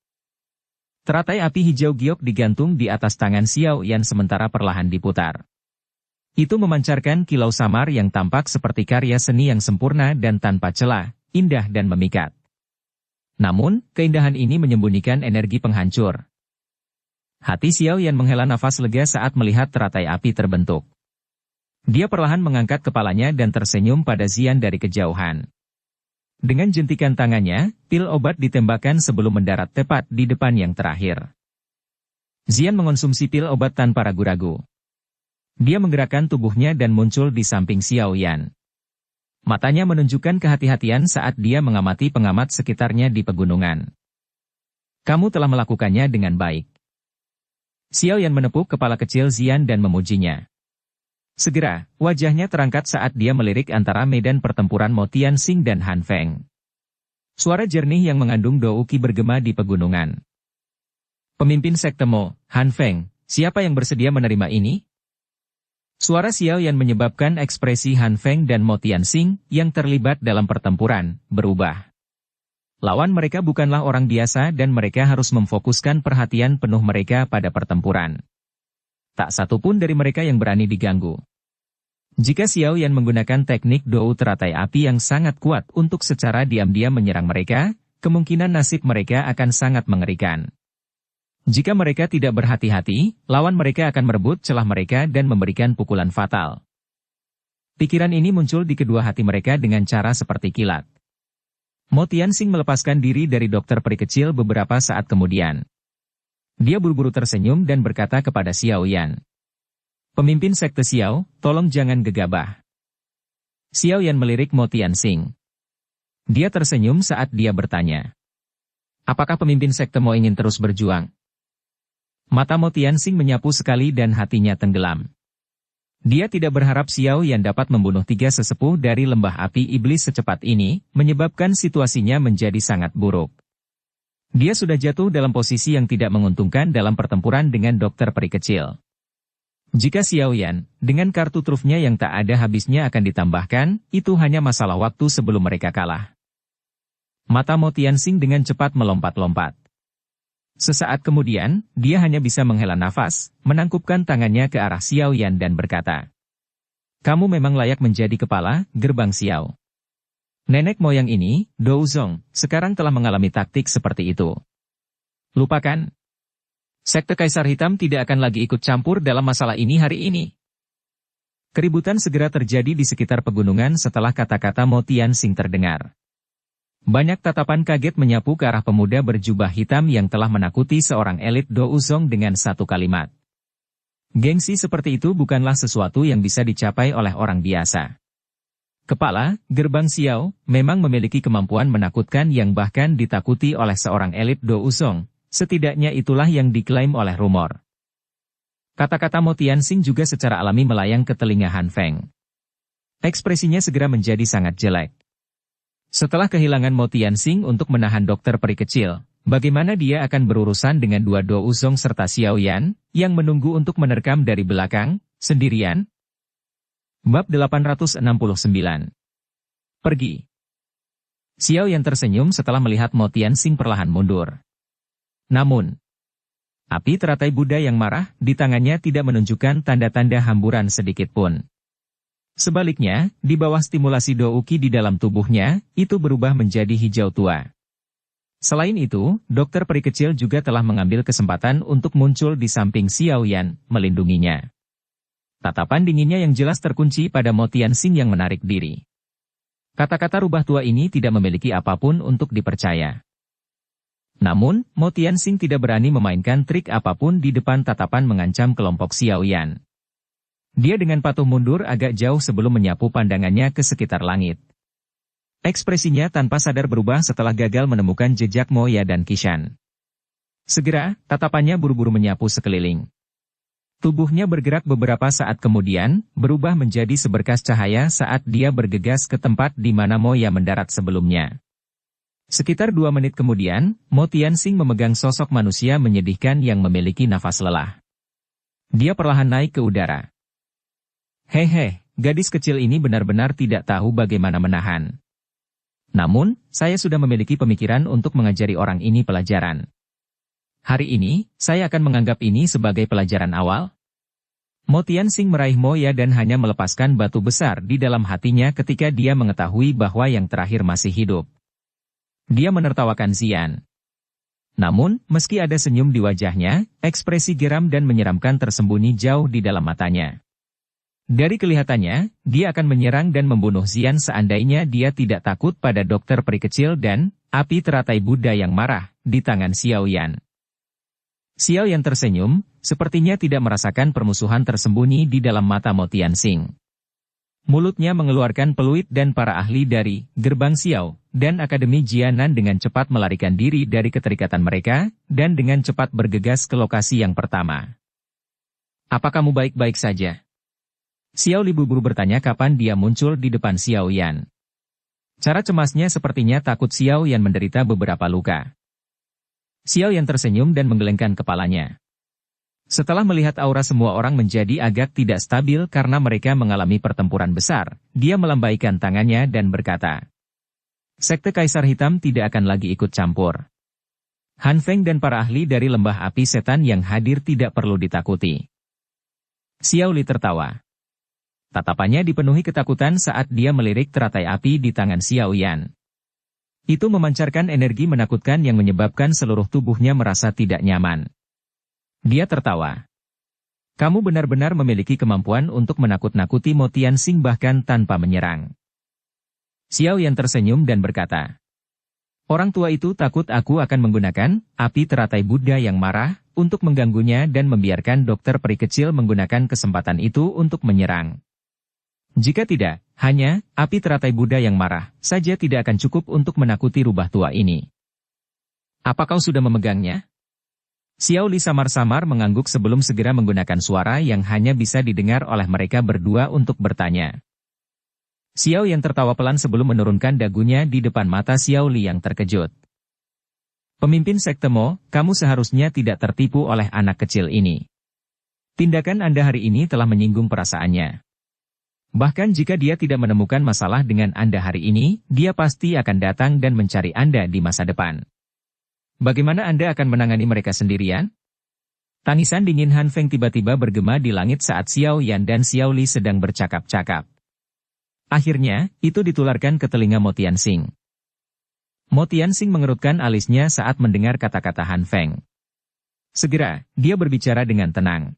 Teratai api hijau giok digantung di atas tangan Xiao Yan sementara perlahan diputar. Itu memancarkan kilau samar yang tampak seperti karya seni yang sempurna dan tanpa celah, indah dan memikat. Namun, keindahan ini menyembunyikan energi penghancur. Hati Xiao Yan menghela nafas lega saat melihat teratai api terbentuk. Dia perlahan mengangkat kepalanya dan tersenyum pada Xian dari kejauhan. Dengan jentikan tangannya, pil obat ditembakkan sebelum mendarat tepat di depan yang terakhir. Xian mengonsumsi pil obat tanpa ragu-ragu. Dia menggerakkan tubuhnya dan muncul di samping Xiao Yan. Matanya menunjukkan kehati-hatian saat dia mengamati pengamat sekitarnya di pegunungan. Kamu telah melakukannya dengan baik. Xiao Yan menepuk kepala kecil Xian dan memujinya. Segera, wajahnya terangkat saat dia melirik antara medan pertempuran Mo Tianxing dan Han Feng. Suara jernih yang mengandung douki bergema di pegunungan. Pemimpin sekte Mo, Han Feng, siapa yang bersedia menerima ini? Suara Xiao Yan menyebabkan ekspresi Han Feng dan Mo Tianxing yang terlibat dalam pertempuran berubah. Lawan mereka bukanlah orang biasa dan mereka harus memfokuskan perhatian penuh mereka pada pertempuran. Tak satu pun dari mereka yang berani diganggu. Jika Xiao Yan menggunakan teknik dou teratai api yang sangat kuat untuk secara diam-diam menyerang mereka, kemungkinan nasib mereka akan sangat mengerikan. Jika mereka tidak berhati-hati, lawan mereka akan merebut celah mereka dan memberikan pukulan fatal. Pikiran ini muncul di kedua hati mereka dengan cara seperti kilat. Mo Tianxing melepaskan diri dari dokter peri kecil beberapa saat kemudian. Dia buru-buru tersenyum dan berkata kepada Xiao Yan. Pemimpin sekte Xiao, tolong jangan gegabah. Xiao Yan melirik Mo Tianxing. Dia tersenyum saat dia bertanya. Apakah pemimpin sekte Mo ingin terus berjuang? Mata Mo Tianxing menyapu sekali dan hatinya tenggelam. Dia tidak berharap Xiao Yan dapat membunuh 3 sesepuh dari lembah api iblis secepat ini, menyebabkan situasinya menjadi sangat buruk. Dia sudah jatuh dalam posisi yang tidak menguntungkan dalam pertempuran dengan dokter peri kecil. Jika Xiao Yan, dengan kartu trufnya yang tak ada habisnya akan ditambahkan, itu hanya masalah waktu sebelum mereka kalah. Mata Mo Tianxing dengan cepat melompat-lompat. Sesaat kemudian, dia hanya bisa menghela nafas, menangkupkan tangannya ke arah Xiao Yan dan berkata, kamu memang layak menjadi kepala gerbang Xiao. Nenek moyang ini, Dou Zong, sekarang telah mengalami taktik seperti itu. Lupakan. Sekte Kaisar Hitam tidak akan lagi ikut campur dalam masalah ini hari ini. Keributan segera terjadi di sekitar pegunungan setelah kata-kata Mo Tianxing terdengar. Banyak tatapan kaget menyapu ke arah pemuda berjubah hitam yang telah menakuti seorang elit Dou Zong dengan satu kalimat. Gengsi seperti itu bukanlah sesuatu yang bisa dicapai oleh orang biasa. Kepala, gerbang Xiao, memang memiliki kemampuan menakutkan yang bahkan ditakuti oleh seorang elit Dou Zong, setidaknya itulah yang diklaim oleh rumor. Kata-kata Mo Tianxing juga secara alami melayang ke telinga Han Feng. Ekspresinya segera menjadi sangat jelek. Setelah kehilangan Mo Tianxing untuk menahan dokter peri kecil, bagaimana dia akan berurusan dengan 2 Dou Zong serta Xiao Yan, yang menunggu untuk menerkam dari belakang, sendirian? Bab 869. Pergi. Xiao Yan tersenyum setelah melihat Mo Tianxing perlahan mundur. Namun, api teratai Buddha yang marah di tangannya tidak menunjukkan tanda-tanda hamburan sedikitpun. Sebaliknya, di bawah stimulasi douki di dalam tubuhnya, itu berubah menjadi hijau tua. Selain itu, dokter peri kecil juga telah mengambil kesempatan untuk muncul di samping Xiao Yan, melindunginya. Tatapan dinginnya yang jelas terkunci pada Mo Tianxing yang menarik diri. Kata-kata rubah tua ini tidak memiliki apapun untuk dipercaya. Namun, Mo Tianxing tidak berani memainkan trik apapun di depan tatapan mengancam kelompok Xiao Yan. Dia dengan patuh mundur agak jauh sebelum menyapu pandangannya ke sekitar langit. Ekspresinya tanpa sadar berubah setelah gagal menemukan jejak Moya dan Kishan. Segera, tatapannya buru-buru menyapu sekeliling. Tubuhnya bergerak beberapa saat kemudian, berubah menjadi seberkas cahaya saat dia bergegas ke tempat di mana Moya mendarat sebelumnya. Sekitar 2 menit kemudian, Mo Tianxing memegang sosok manusia menyedihkan yang memiliki nafas lelah. Dia perlahan naik ke udara. Hehe, gadis kecil ini benar-benar tidak tahu bagaimana menahan. Namun, saya sudah memiliki pemikiran untuk mengajari orang ini pelajaran. Hari ini, saya akan menganggap ini sebagai pelajaran awal. Mo Tianxing meraih Moya dan hanya melepaskan batu besar di dalam hatinya ketika dia mengetahui bahwa yang terakhir masih hidup. Dia menertawakan Xian. Namun, meski ada senyum di wajahnya, ekspresi geram dan menyeramkan tersembunyi jauh di dalam matanya. Dari kelihatannya, dia akan menyerang dan membunuh Xian seandainya dia tidak takut pada dokter peri kecil dan api teratai Buddha yang marah di tangan Xiao Yan. Xiao Yan tersenyum, sepertinya tidak merasakan permusuhan tersembunyi di dalam mata Mo Tianxing. Mulutnya mengeluarkan peluit dan para ahli dari gerbang Xiao dan Akademi Jianan dengan cepat melarikan diri dari keterikatan mereka dan dengan cepat bergegas ke lokasi yang pertama. "Apa kamu baik-baik saja?" Xiao Li buru-buru bertanya kapan dia muncul di depan Xiao Yan. Cara cemasnya sepertinya takut Xiao Yan menderita beberapa luka. Xiao Yan tersenyum dan menggelengkan kepalanya. Setelah melihat aura semua orang menjadi agak tidak stabil karena mereka mengalami pertempuran besar, dia melambaikan tangannya dan berkata, "Sekte Kaisar Hitam tidak akan lagi ikut campur. Han Feng dan para ahli dari lembah api setan yang hadir tidak perlu ditakuti." Xiao Li tertawa. Tatapannya dipenuhi ketakutan saat dia melirik teratai api di tangan Xiao Yan. Itu memancarkan energi menakutkan yang menyebabkan seluruh tubuhnya merasa tidak nyaman. Dia tertawa. "Kamu benar-benar memiliki kemampuan untuk menakut-nakuti Mo Tianxing bahkan tanpa menyerang." Xiao Yan tersenyum dan berkata, "Orang tua itu takut aku akan menggunakan api teratai Buddha yang marah untuk mengganggunya dan membiarkan dokter peri kecil menggunakan kesempatan itu untuk menyerang. Jika tidak, hanya api teratai Buddha yang marah saja tidak akan cukup untuk menakuti rubah tua ini. Apa kau sudah memegangnya?" Xiao Li samar-samar mengangguk sebelum segera menggunakan suara yang hanya bisa didengar oleh mereka berdua untuk bertanya. Xiao yang tertawa pelan sebelum menurunkan dagunya di depan mata Xiao Li yang terkejut. "Pemimpin Sekte Mo, kamu seharusnya tidak tertipu oleh anak kecil ini. Tindakan Anda hari ini telah menyinggung perasaannya. Bahkan jika dia tidak menemukan masalah dengan Anda hari ini, dia pasti akan datang dan mencari Anda di masa depan. Bagaimana Anda akan menangani mereka sendirian?" Tangisan dingin Han Feng tiba-tiba bergema di langit saat Xiao Yan dan Xiao Li sedang bercakap-cakap. Akhirnya, itu ditularkan ke telinga Mo Tianxing. Mo Tianxing mengerutkan alisnya saat mendengar kata-kata Han Feng. Segera, dia berbicara dengan tenang.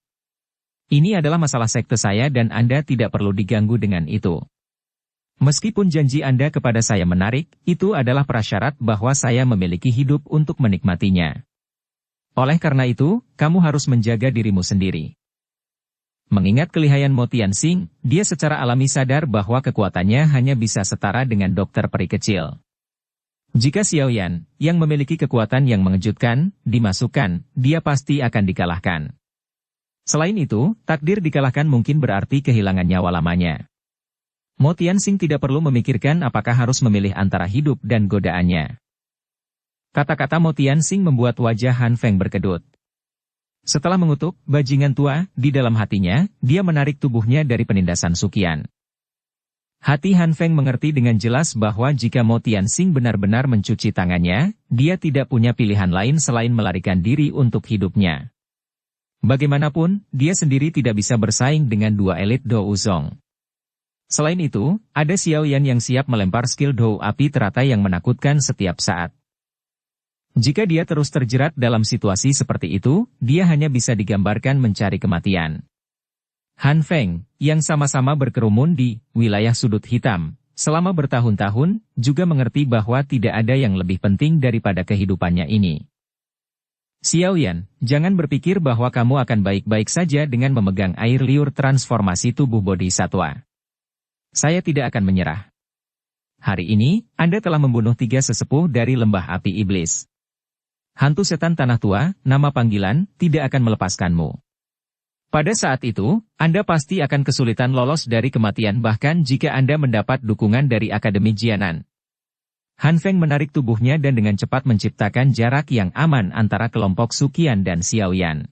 "Ini adalah masalah sekte saya dan Anda tidak perlu diganggu dengan itu. Meskipun janji Anda kepada saya menarik, itu adalah prasyarat bahwa saya memiliki hidup untuk menikmatinya. Oleh karena itu, kamu harus menjaga dirimu sendiri." Mengingat kelihayan Mo Tianxing, dia secara alami sadar bahwa kekuatannya hanya bisa setara dengan dokter peri kecil. Jika Xiao Yan, yang memiliki kekuatan yang mengejutkan, dimasukkan, dia pasti akan dikalahkan. Selain itu, takdir dikalahkan mungkin berarti kehilangan nyawa lamanya. Mo Tianxing tidak perlu memikirkan apakah harus memilih antara hidup dan godaannya. Kata-kata Mo Tianxing membuat wajah Han Feng berkedut. Setelah mengutuk bajingan tua di dalam hatinya, dia menarik tubuhnya dari penindasan Suqian. Hati Han Feng mengerti dengan jelas bahwa jika Mo Tianxing benar-benar mencuci tangannya, dia tidak punya pilihan lain selain melarikan diri untuk hidupnya. Bagaimanapun, dia sendiri tidak bisa bersaing dengan dua elit Dou Zong. Selain itu, ada Xiao Yan yang siap melempar skill Dou api teratai yang menakutkan setiap saat. Jika dia terus terjerat dalam situasi seperti itu, dia hanya bisa digambarkan mencari kematian. Han Feng, yang sama-sama berkerumun di wilayah sudut hitam, selama bertahun-tahun, juga mengerti bahwa tidak ada yang lebih penting daripada kehidupannya ini. "Xiao Yan, jangan berpikir bahwa kamu akan baik-baik saja dengan memegang air liur transformasi tubuh bodhisatwa. Saya tidak akan menyerah. Hari ini, Anda telah membunuh 3 sesepuh dari lembah api iblis. Hantu setan tanah tua, nama panggilan, tidak akan melepaskanmu. Pada saat itu, Anda pasti akan kesulitan lolos dari kematian bahkan jika Anda mendapat dukungan dari Akademi Jianan." Han Feng menarik tubuhnya dan dengan cepat menciptakan jarak yang aman antara kelompok Suqian dan Xiao Yan.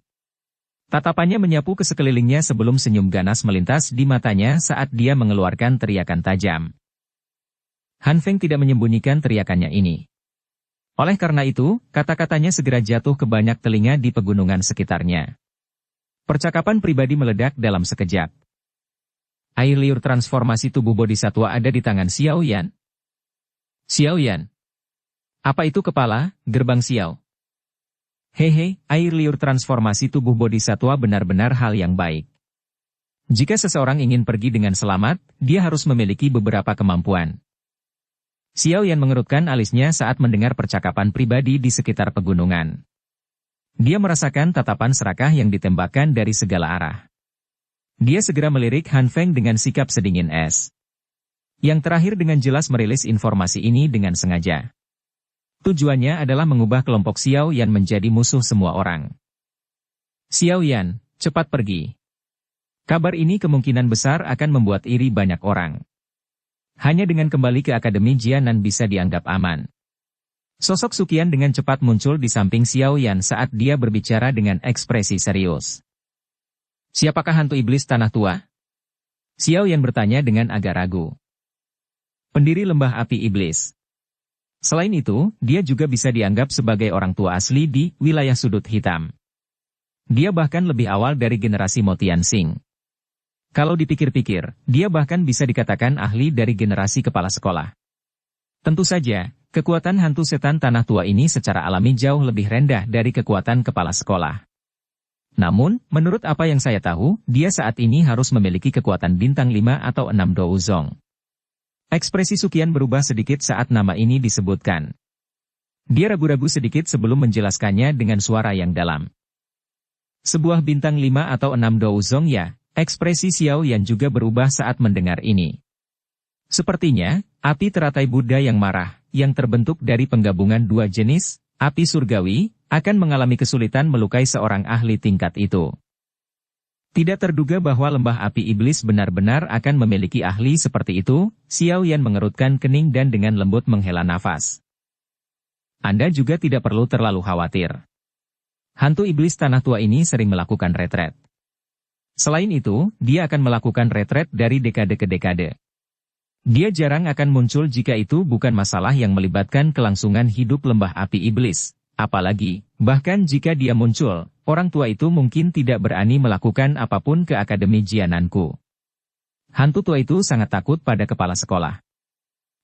Tatapannya menyapu ke sekelilingnya sebelum senyum ganas melintas di matanya saat dia mengeluarkan teriakan tajam. Han Feng tidak menyembunyikan teriakannya ini. Oleh karena itu, kata-katanya segera jatuh ke banyak telinga di pegunungan sekitarnya. Percakapan pribadi meledak dalam sekejap. Air liur transformasi tubuh bodhisatwa ada di tangan Xiao Yan. Xiao Yan. Apa itu kepala, gerbang Xiao? Hehe, air liur transformasi tubuh bodhisatwa benar-benar hal yang baik. Jika seseorang ingin pergi dengan selamat, dia harus memiliki beberapa kemampuan. Xiao Yan mengerutkan alisnya saat mendengar percakapan pribadi di sekitar pegunungan. Dia merasakan tatapan serakah yang ditembakkan dari segala arah. Dia segera melirik Han Feng dengan sikap sedingin es. Yang terakhir dengan jelas merilis informasi ini dengan sengaja. Tujuannya adalah mengubah kelompok Xiao Yan menjadi musuh semua orang. Xiao Yan, cepat pergi. Kabar ini kemungkinan besar akan membuat iri banyak orang. Hanya dengan kembali ke Akademi Jianan bisa dianggap aman. Sosok Suqian dengan cepat muncul di samping Xiao Yan saat dia berbicara dengan ekspresi serius. Siapakah hantu iblis tanah tua? Xiao Yan bertanya dengan agak ragu. Pendiri lembah api iblis. Selain itu, dia juga bisa dianggap sebagai orang tua asli di wilayah sudut hitam. Dia bahkan lebih awal dari generasi Mo Tianxing. Kalau dipikir-pikir, dia bahkan bisa dikatakan ahli dari generasi kepala sekolah. Tentu saja, kekuatan hantu setan tanah tua ini secara alami jauh lebih rendah dari kekuatan kepala sekolah. Namun, menurut apa yang saya tahu, dia saat ini harus memiliki kekuatan bintang 5 atau 6 Douzong. Ekspresi Suqian berubah sedikit saat nama ini disebutkan. Dia ragu-ragu sedikit sebelum menjelaskannya dengan suara yang dalam. Sebuah bintang 5 atau 6 Douzong ya, ekspresi Xiao Yan juga berubah saat mendengar ini. Sepertinya, api teratai Buddha yang marah, yang terbentuk dari penggabungan dua jenis, api surgawi, akan mengalami kesulitan melukai seorang ahli tingkat itu. Tidak terduga bahwa lembah api iblis benar-benar akan memiliki ahli seperti itu, Xiao Yan mengerutkan kening dan dengan lembut menghela nafas. Anda juga tidak perlu terlalu khawatir. Hantu iblis tanah tua ini sering melakukan retret. Selain itu, dia akan melakukan retret dari dekade ke dekade. Dia jarang akan muncul jika itu bukan masalah yang melibatkan kelangsungan hidup lembah api iblis. Apalagi, bahkan jika dia muncul, orang tua itu mungkin tidak berani melakukan apapun ke Akademi Jiananku. Hantu tua itu sangat takut pada kepala sekolah.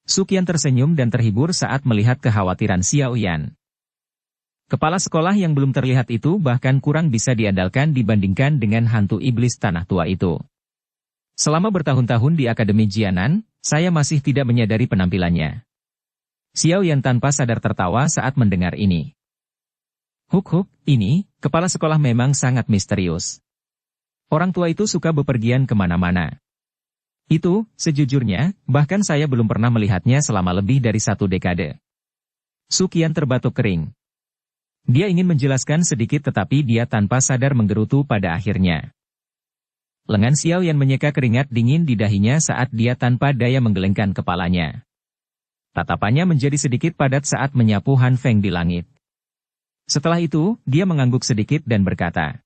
Suqian tersenyum dan terhibur saat melihat kekhawatiran Xiao Yan. Kepala sekolah yang belum terlihat itu bahkan kurang bisa diandalkan dibandingkan dengan hantu iblis tanah tua itu. Selama bertahun-tahun di Akademi Jianan, saya masih tidak menyadari penampilannya. Xiao Yan tanpa sadar tertawa saat mendengar ini. Huk, ini, kepala sekolah memang sangat misterius. Orang tua itu suka bepergian kemana-mana. Itu, sejujurnya, bahkan saya belum pernah melihatnya selama lebih dari 1 dekade. Suqian terbatuk kering. Dia ingin menjelaskan sedikit tetapi dia tanpa sadar menggerutu pada akhirnya. Lengan Xiao Yan menyeka keringat dingin di dahinya saat dia tanpa daya menggelengkan kepalanya. Tatapannya menjadi sedikit padat saat menyapu Han Feng di langit. Setelah itu, dia mengangguk sedikit dan berkata,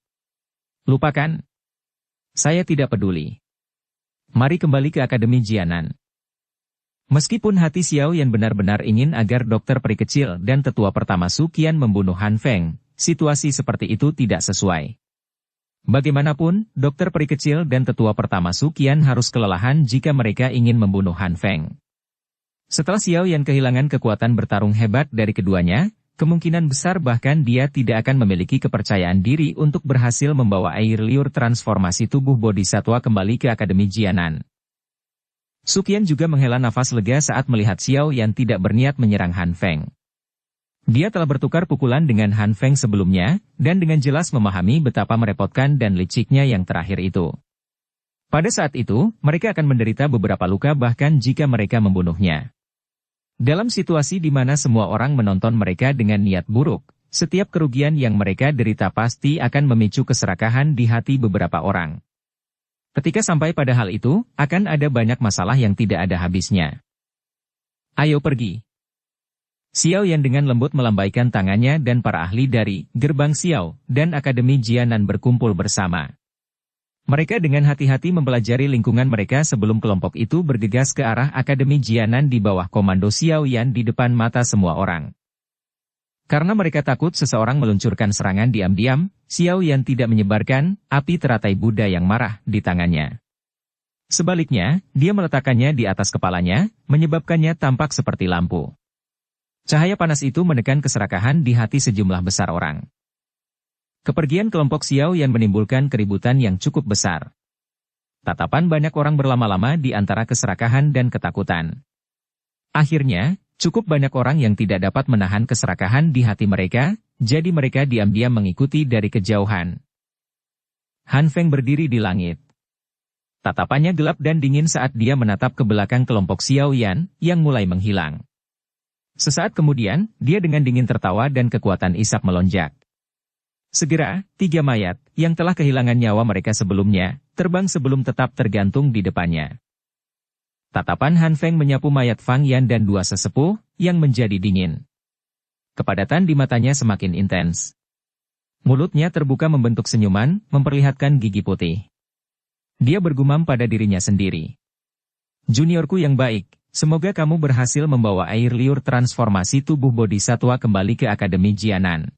"Lupakan. Saya tidak peduli. Mari kembali ke Akademi Jianan." Meskipun hati Xiao Yan benar-benar ingin agar dokter peri kecil dan tetua pertama Suqian membunuh Han Feng, situasi seperti itu tidak sesuai. Bagaimanapun, dokter peri kecil dan tetua pertama Suqian harus kelelahan jika mereka ingin membunuh Han Feng. Setelah Xiao Yan kehilangan kekuatan bertarung hebat dari keduanya, kemungkinan besar bahkan dia tidak akan memiliki kepercayaan diri untuk berhasil membawa air liur transformasi tubuh bodhisatwa kembali ke Akademi Jianan. Suqian juga menghela nafas lega saat melihat Xiao Yan tidak berniat menyerang Han Feng. Dia telah bertukar pukulan dengan Han Feng sebelumnya, dan dengan jelas memahami betapa merepotkan dan liciknya yang terakhir itu. Pada saat itu, mereka akan menderita beberapa luka bahkan jika mereka membunuhnya. Dalam situasi di mana semua orang menonton mereka dengan niat buruk, setiap kerugian yang mereka derita pasti akan memicu keserakahan di hati beberapa orang. Ketika sampai pada hal itu, akan ada banyak masalah yang tidak ada habisnya. Ayo pergi. Xiao Yan dengan lembut melambaikan tangannya dan para ahli dari Gerbang Xiao dan Akademi Jianan berkumpul bersama. Mereka dengan hati-hati mempelajari lingkungan mereka sebelum kelompok itu bergegas ke arah Akademi Jianan di bawah komando Xiao Yan di depan mata semua orang. Karena mereka takut seseorang meluncurkan serangan diam-diam, Xiao Yan tidak menyebarkan api teratai Buddha yang marah di tangannya. Sebaliknya, dia meletakkannya di atas kepalanya, menyebabkannya tampak seperti lampu. Cahaya panas itu menekan keserakahan di hati sejumlah besar orang. Kepergian kelompok Xiao Yan menimbulkan keributan yang cukup besar. Tatapan banyak orang berlama-lama di antara keserakahan dan ketakutan. Akhirnya, cukup banyak orang yang tidak dapat menahan keserakahan di hati mereka, jadi mereka diam-diam mengikuti dari kejauhan. Han Feng berdiri di langit. Tatapannya gelap dan dingin saat dia menatap ke belakang kelompok Xiao Yan, yang mulai menghilang. Sesaat kemudian, dia dengan dingin tertawa dan kekuatan isap melonjak. Segera, 3 mayat, yang telah kehilangan nyawa mereka sebelumnya, terbang sebelum tetap tergantung di depannya. Tatapan Han Feng menyapu mayat Fang Yan dan 2 sesepuh, yang menjadi dingin. Kepadatan di matanya semakin intens. Mulutnya terbuka membentuk senyuman, memperlihatkan gigi putih. Dia bergumam pada dirinya sendiri. Juniorku yang baik, semoga kamu berhasil membawa air liur transformasi tubuh bodhisatwa kembali ke Akademi Jianan.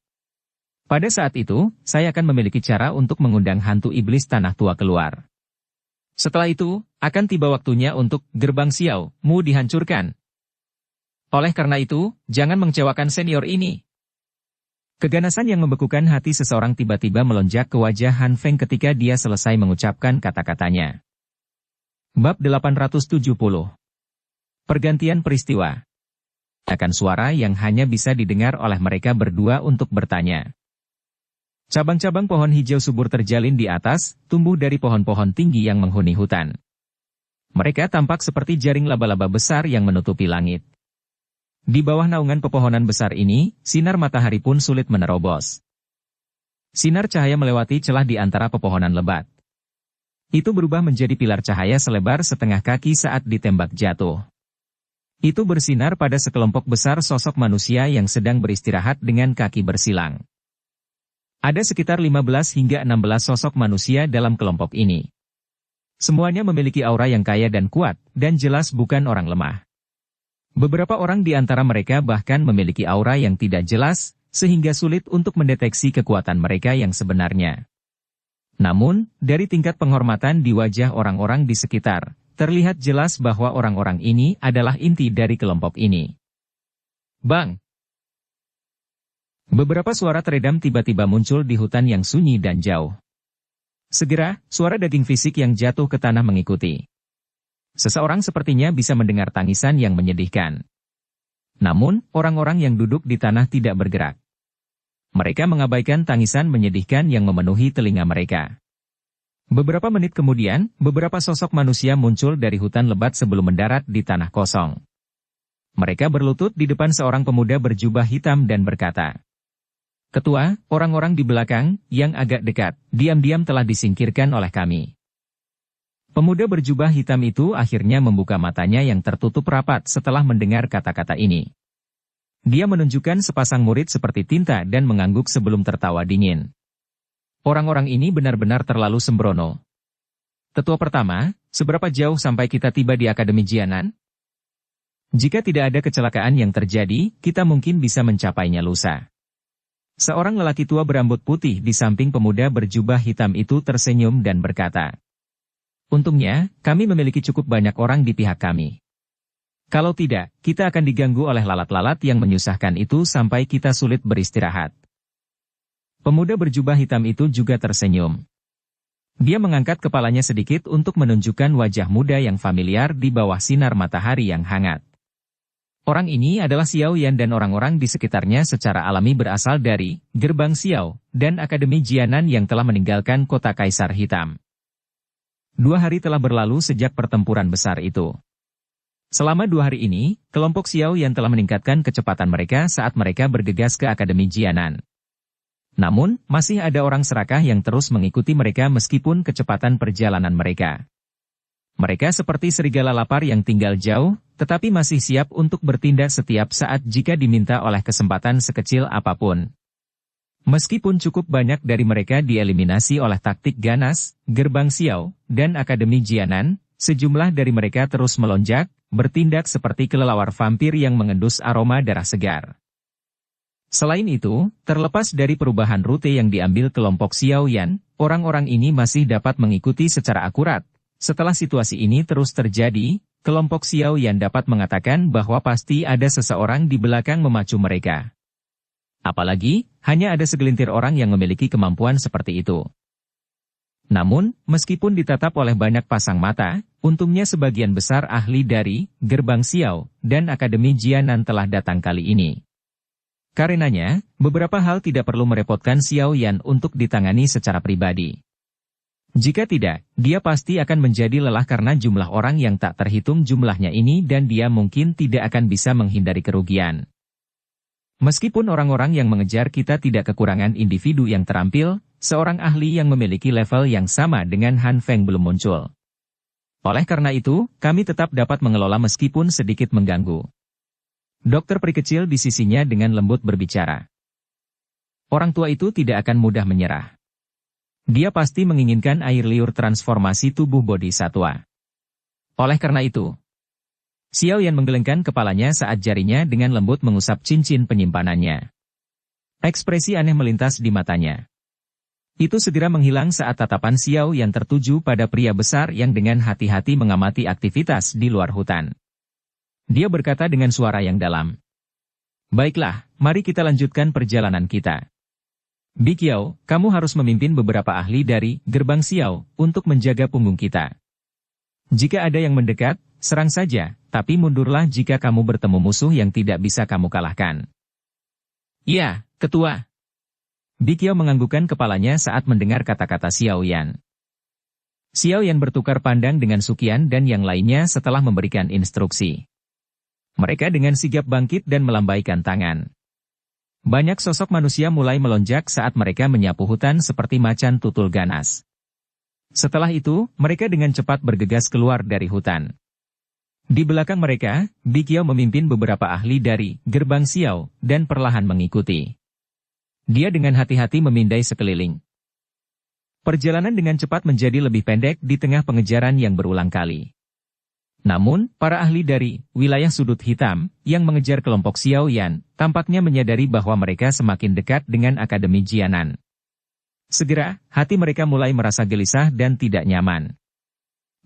Pada saat itu, saya akan memiliki cara untuk mengundang hantu iblis tanah tua keluar. Setelah itu, akan tiba waktunya untuk gerbang Xiao Mu dihancurkan. Oleh karena itu, jangan mengecewakan senior ini. Keganasan yang membekukan hati seseorang tiba-tiba melonjak ke wajah Han Feng ketika dia selesai mengucapkan kata-katanya. Bab 870. Pergantian peristiwa. Akan suara yang hanya bisa didengar oleh mereka berdua untuk bertanya. Cabang-cabang pohon hijau subur terjalin di atas, tumbuh dari pohon-pohon tinggi yang menghuni hutan. Mereka tampak seperti jaring laba-laba besar yang menutupi langit. Di bawah naungan pepohonan besar ini, sinar matahari pun sulit menerobos. Sinar cahaya melewati celah di antara pepohonan lebat. Itu berubah menjadi pilar cahaya selebar setengah kaki saat ditembak jatuh. Itu bersinar pada sekelompok besar sosok manusia yang sedang beristirahat dengan kaki bersilang. Ada sekitar 15 hingga 16 sosok manusia dalam kelompok ini. Semuanya memiliki aura yang kaya dan kuat, dan jelas bukan orang lemah. Beberapa orang di antara mereka bahkan memiliki aura yang tidak jelas, sehingga sulit untuk mendeteksi kekuatan mereka yang sebenarnya. Namun, dari tingkat penghormatan di wajah orang-orang di sekitar, terlihat jelas bahwa orang-orang ini adalah inti dari kelompok ini. Bang! Beberapa suara teredam tiba-tiba muncul di hutan yang sunyi dan jauh. Segera, suara daging fisik yang jatuh ke tanah mengikuti. Seseorang sepertinya bisa mendengar tangisan yang menyedihkan. Namun, orang-orang yang duduk di tanah tidak bergerak. Mereka mengabaikan tangisan menyedihkan yang memenuhi telinga mereka. Beberapa menit kemudian, beberapa sosok manusia muncul dari hutan lebat sebelum mendarat di tanah kosong. Mereka berlutut di depan seorang pemuda berjubah hitam dan berkata, "Ketua, orang-orang di belakang, yang agak dekat, diam-diam telah disingkirkan oleh kami." Pemuda berjubah hitam itu akhirnya membuka matanya yang tertutup rapat setelah mendengar kata-kata ini. Dia menunjukkan sepasang murid seperti tinta dan mengangguk sebelum tertawa dingin. Orang-orang ini benar-benar terlalu sembrono. Tetua pertama, seberapa jauh sampai kita tiba di Akademi Jianan? Jika tidak ada kecelakaan yang terjadi, kita mungkin bisa mencapainya lusa. Seorang lelaki tua berambut putih di samping pemuda berjubah hitam itu tersenyum dan berkata, "Untungnya, kami memiliki cukup banyak orang di pihak kami. Kalau tidak, kita akan diganggu oleh lalat-lalat yang menyusahkan itu sampai kita sulit beristirahat." Pemuda berjubah hitam itu juga tersenyum. Dia mengangkat kepalanya sedikit untuk menunjukkan wajah muda yang familiar di bawah sinar matahari yang hangat. Orang ini adalah Xiao Yan dan orang-orang di sekitarnya secara alami berasal dari Gerbang Xiao dan Akademi Jianan yang telah meninggalkan kota Kaisar Hitam. 2 hari telah berlalu sejak pertempuran besar itu. Selama 2 hari ini, kelompok Xiao Yan telah meningkatkan kecepatan mereka saat mereka bergegas ke Akademi Jianan. Namun, masih ada orang serakah yang terus mengikuti mereka meskipun kecepatan perjalanan mereka. Mereka seperti serigala lapar yang tinggal jauh, tetapi masih siap untuk bertindak setiap saat jika diminta oleh kesempatan sekecil apapun. Meskipun cukup banyak dari mereka dieliminasi oleh taktik ganas, Gerbang Xiao, dan Akademi Jianan, sejumlah dari mereka terus melonjak, bertindak seperti kelelawar vampir yang mengendus aroma darah segar. Selain itu, terlepas dari perubahan rute yang diambil kelompok Xiao Yan, orang-orang ini masih dapat mengikuti secara akurat. Setelah situasi ini terus terjadi, kelompok Xiao Yan dapat mengatakan bahwa pasti ada seseorang di belakang memacu mereka. Apalagi, hanya ada segelintir orang yang memiliki kemampuan seperti itu. Namun, meskipun ditatap oleh banyak pasang mata, untungnya sebagian besar ahli dari Gerbang Xiao dan Akademi Jianan telah datang kali ini. Karenanya, beberapa hal tidak perlu merepotkan Xiao Yan untuk ditangani secara pribadi. Jika tidak, dia pasti akan menjadi lelah karena jumlah orang yang tak terhitung jumlahnya ini dan dia mungkin tidak akan bisa menghindari kerugian. Meskipun orang-orang yang mengejar kita tidak kekurangan individu yang terampil, seorang ahli yang memiliki level yang sama dengan Han Feng belum muncul. Oleh karena itu, kami tetap dapat mengelola meskipun sedikit mengganggu. Dokter peri kecil di sisinya dengan lembut berbicara. Orang tua itu tidak akan mudah menyerah. Dia pasti menginginkan air liur transformasi tubuh bodhisatwa. Oleh karena itu, Xiao Yan menggelengkan kepalanya saat jarinya dengan lembut mengusap cincin penyimpanannya. Ekspresi aneh melintas di matanya. Itu segera menghilang saat tatapan Xiao Yan tertuju pada pria besar yang dengan hati-hati mengamati aktivitas di luar hutan. Dia berkata dengan suara yang dalam. Baiklah, mari kita lanjutkan perjalanan kita. Big Yao, kamu harus memimpin beberapa ahli dari Gerbang Xiao untuk menjaga punggung kita. Jika ada yang mendekat, serang saja, tapi mundurlah jika kamu bertemu musuh yang tidak bisa kamu kalahkan. Ya, Ketua. Big Yao menganggukkan kepalanya saat mendengar kata-kata Xiao Yan. Xiao Yan bertukar pandang dengan Suqian dan yang lainnya setelah memberikan instruksi. Mereka dengan sigap bangkit dan melambaikan tangan. Banyak sosok manusia mulai melonjak saat mereka menyapu hutan seperti macan tutul ganas. Setelah itu, mereka dengan cepat bergegas keluar dari hutan. Di belakang mereka, Big Yao memimpin beberapa ahli dari Gerbang Xiao dan perlahan mengikuti. Dia dengan hati-hati memindai sekeliling. Perjalanan dengan cepat menjadi lebih pendek di tengah pengejaran yang berulang kali. Namun, para ahli dari wilayah sudut hitam yang mengejar kelompok Xiao Yan tampaknya menyadari bahwa mereka semakin dekat dengan Akademi Jianan. Segera, hati mereka mulai merasa gelisah dan tidak nyaman.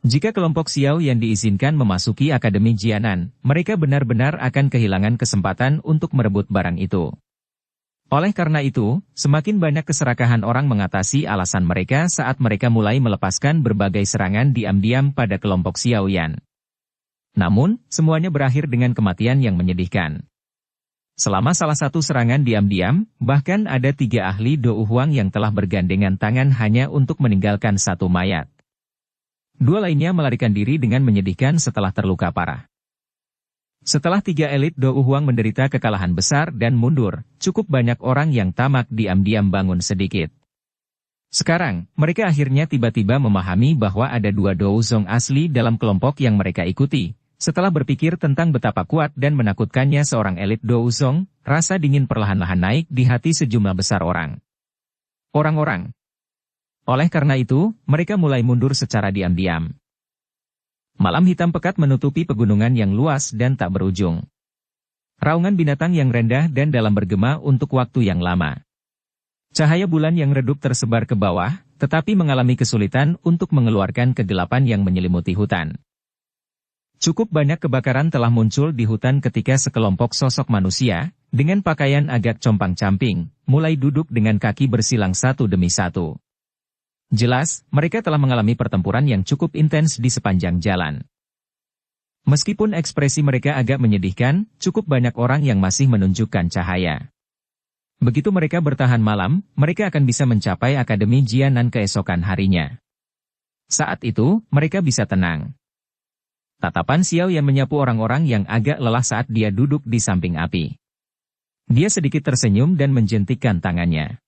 Jika kelompok Xiao Yan diizinkan memasuki Akademi Jianan, mereka benar-benar akan kehilangan kesempatan untuk merebut barang itu. Oleh karena itu, semakin banyak keserakahan orang mengatasi alasan mereka saat mereka mulai melepaskan berbagai serangan diam-diam pada kelompok Xiao Yan. Namun, semuanya berakhir dengan kematian yang menyedihkan. Selama salah satu serangan diam-diam, bahkan ada 3 ahli Dou Huang yang telah bergandengan tangan hanya untuk meninggalkan satu mayat. 2 lainnya melarikan diri dengan menyedihkan setelah terluka parah. Setelah 3 elit Dou Huang menderita kekalahan besar dan mundur, cukup banyak orang yang tamak diam-diam bangun sedikit. Sekarang, mereka akhirnya tiba-tiba memahami bahwa ada 2 Dou Zong asli dalam kelompok yang mereka ikuti. Setelah berpikir tentang betapa kuat dan menakutkannya seorang elit Dou Zong, rasa dingin perlahan-lahan naik di hati sejumlah besar orang. Orang-orang. Oleh karena itu, mereka mulai mundur secara diam-diam. Malam hitam pekat menutupi pegunungan yang luas dan tak berujung. Raungan binatang yang rendah dan dalam bergema untuk waktu yang lama. Cahaya bulan yang redup tersebar ke bawah, tetapi mengalami kesulitan untuk mengeluarkan kegelapan yang menyelimuti hutan. Cukup banyak kebakaran telah muncul di hutan ketika sekelompok sosok manusia, dengan pakaian agak compang-camping, mulai duduk dengan kaki bersilang satu demi satu. Jelas, mereka telah mengalami pertempuran yang cukup intens di sepanjang jalan. Meskipun ekspresi mereka agak menyedihkan, cukup banyak orang yang masih menunjukkan cahaya. Begitu mereka bertahan malam, mereka akan bisa mencapai Akademi Jianan keesokan harinya. Saat itu, mereka bisa tenang. Tatapan Xiao Yan menyapu orang-orang yang agak lelah saat dia duduk di samping api. Dia sedikit tersenyum dan menjentikkan tangannya.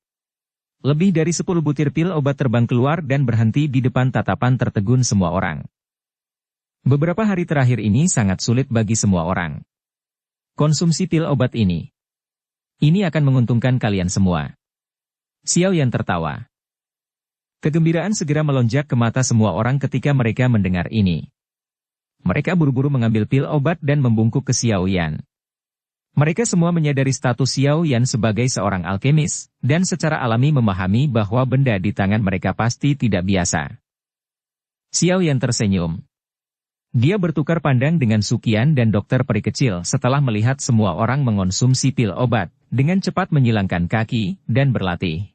Lebih dari 10 butir pil obat terbang keluar dan berhenti di depan tatapan tertegun semua orang. Beberapa hari terakhir ini sangat sulit bagi semua orang. Konsumsi pil obat ini. Ini akan menguntungkan kalian semua. Xiao Yan tertawa. Kegembiraan segera melonjak ke mata semua orang ketika mereka mendengar ini. Mereka buru-buru mengambil pil obat dan membungkuk ke Xiao Yan. Mereka semua menyadari status Xiao Yan sebagai seorang alkemis, dan secara alami memahami bahwa benda di tangan mereka pasti tidak biasa. Xiao Yan tersenyum. Dia bertukar pandang dengan Suqian dan dokter peri kecil setelah melihat semua orang mengonsumsi pil obat, dengan cepat menyilangkan kaki, dan berlatih.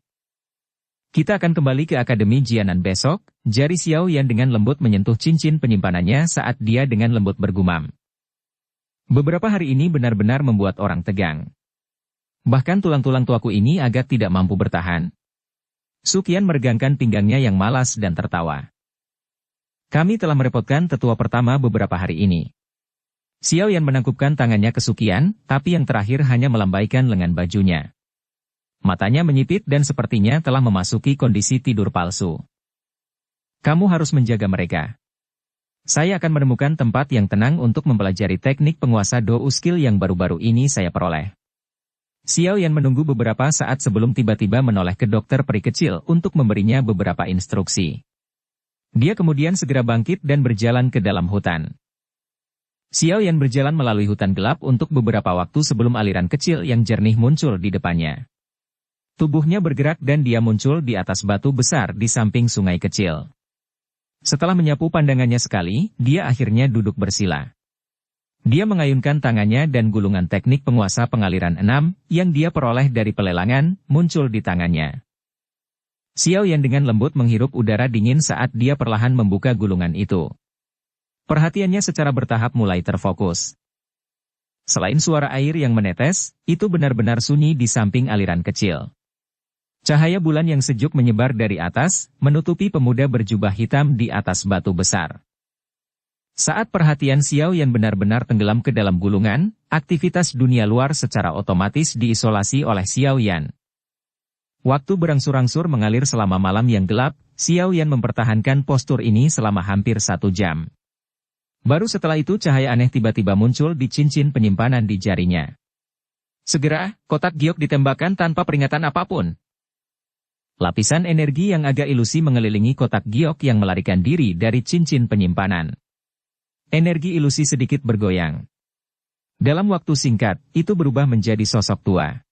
Kita akan kembali ke Akademi Jianan besok, jari Xiao Yan dengan lembut menyentuh cincin penyimpanannya saat dia dengan lembut bergumam. Beberapa hari ini benar-benar membuat orang tegang. Bahkan tulang-tulang tuaku ini agak tidak mampu bertahan. Suqian meregangkan pinggangnya yang malas dan tertawa. Kami telah merepotkan tetua pertama beberapa hari ini. Xiao Yan menangkupkan tangannya ke Suqian, tapi yang terakhir hanya melambaikan lengan bajunya. Matanya menyipit dan sepertinya telah memasuki kondisi tidur palsu. Kamu harus menjaga mereka. Saya akan menemukan tempat yang tenang untuk mempelajari teknik penguasa Dou skill yang baru-baru ini saya peroleh. Xiao Yan menunggu beberapa saat sebelum tiba-tiba menoleh ke dokter peri kecil untuk memberinya beberapa instruksi. Dia kemudian segera bangkit dan berjalan ke dalam hutan. Xiao Yan berjalan melalui hutan gelap untuk beberapa waktu sebelum aliran kecil yang jernih muncul di depannya. Tubuhnya bergerak dan dia muncul di atas batu besar di samping sungai kecil. Setelah menyapu pandangannya sekali, dia akhirnya duduk bersila. Dia mengayunkan tangannya dan gulungan teknik penguasa pengaliran 6, yang dia peroleh dari pelelangan, muncul di tangannya. Xiao Yan dengan lembut menghirup udara dingin saat dia perlahan membuka gulungan itu. Perhatiannya secara bertahap mulai terfokus. Selain suara air yang menetes, itu benar-benar sunyi di samping aliran kecil. Cahaya bulan yang sejuk menyebar dari atas, menutupi pemuda berjubah hitam di atas batu besar. Saat perhatian Xiao Yan benar-benar tenggelam ke dalam gulungan, aktivitas dunia luar secara otomatis diisolasi oleh Xiao Yan. Waktu berangsur-angsur mengalir selama malam yang gelap, Xiao Yan mempertahankan postur ini selama hampir 1 jam. Baru setelah itu cahaya aneh tiba-tiba muncul di cincin penyimpanan di jarinya. Segera, kotak giok ditembakkan tanpa peringatan apapun. Lapisan energi yang agak ilusi mengelilingi kotak giok yang melarikan diri dari cincin penyimpanan. Energi ilusi sedikit bergoyang. Dalam waktu singkat, itu berubah menjadi sosok tua.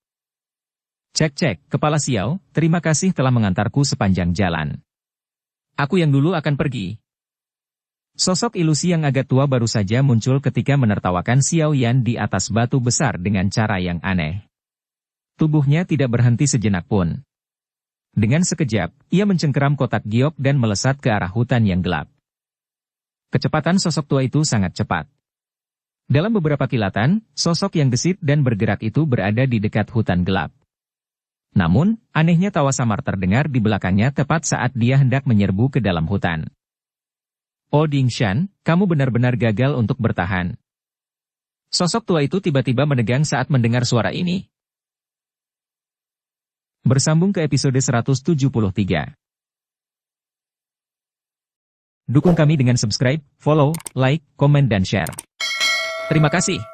Cek, Kepala Xiao, terima kasih telah mengantarku sepanjang jalan. Aku yang dulu akan pergi. Sosok ilusi yang agak tua baru saja muncul ketika menertawakan Xiao Yan di atas batu besar dengan cara yang aneh. Tubuhnya tidak berhenti sejenak pun. Dengan sekejap, ia mencengkeram kotak giok dan melesat ke arah hutan yang gelap. Kecepatan sosok tua itu sangat cepat. Dalam beberapa kilatan, sosok yang gesit dan bergerak itu berada di dekat hutan gelap. Namun, anehnya tawa samar terdengar di belakangnya tepat saat dia hendak menyerbu ke dalam hutan. Oh Dingshan, kamu benar-benar gagal untuk bertahan. Sosok tua itu tiba-tiba menegang saat mendengar suara ini. Bersambung ke episode 173. Dukung kami dengan subscribe, follow, like, komen dan share. Terima kasih.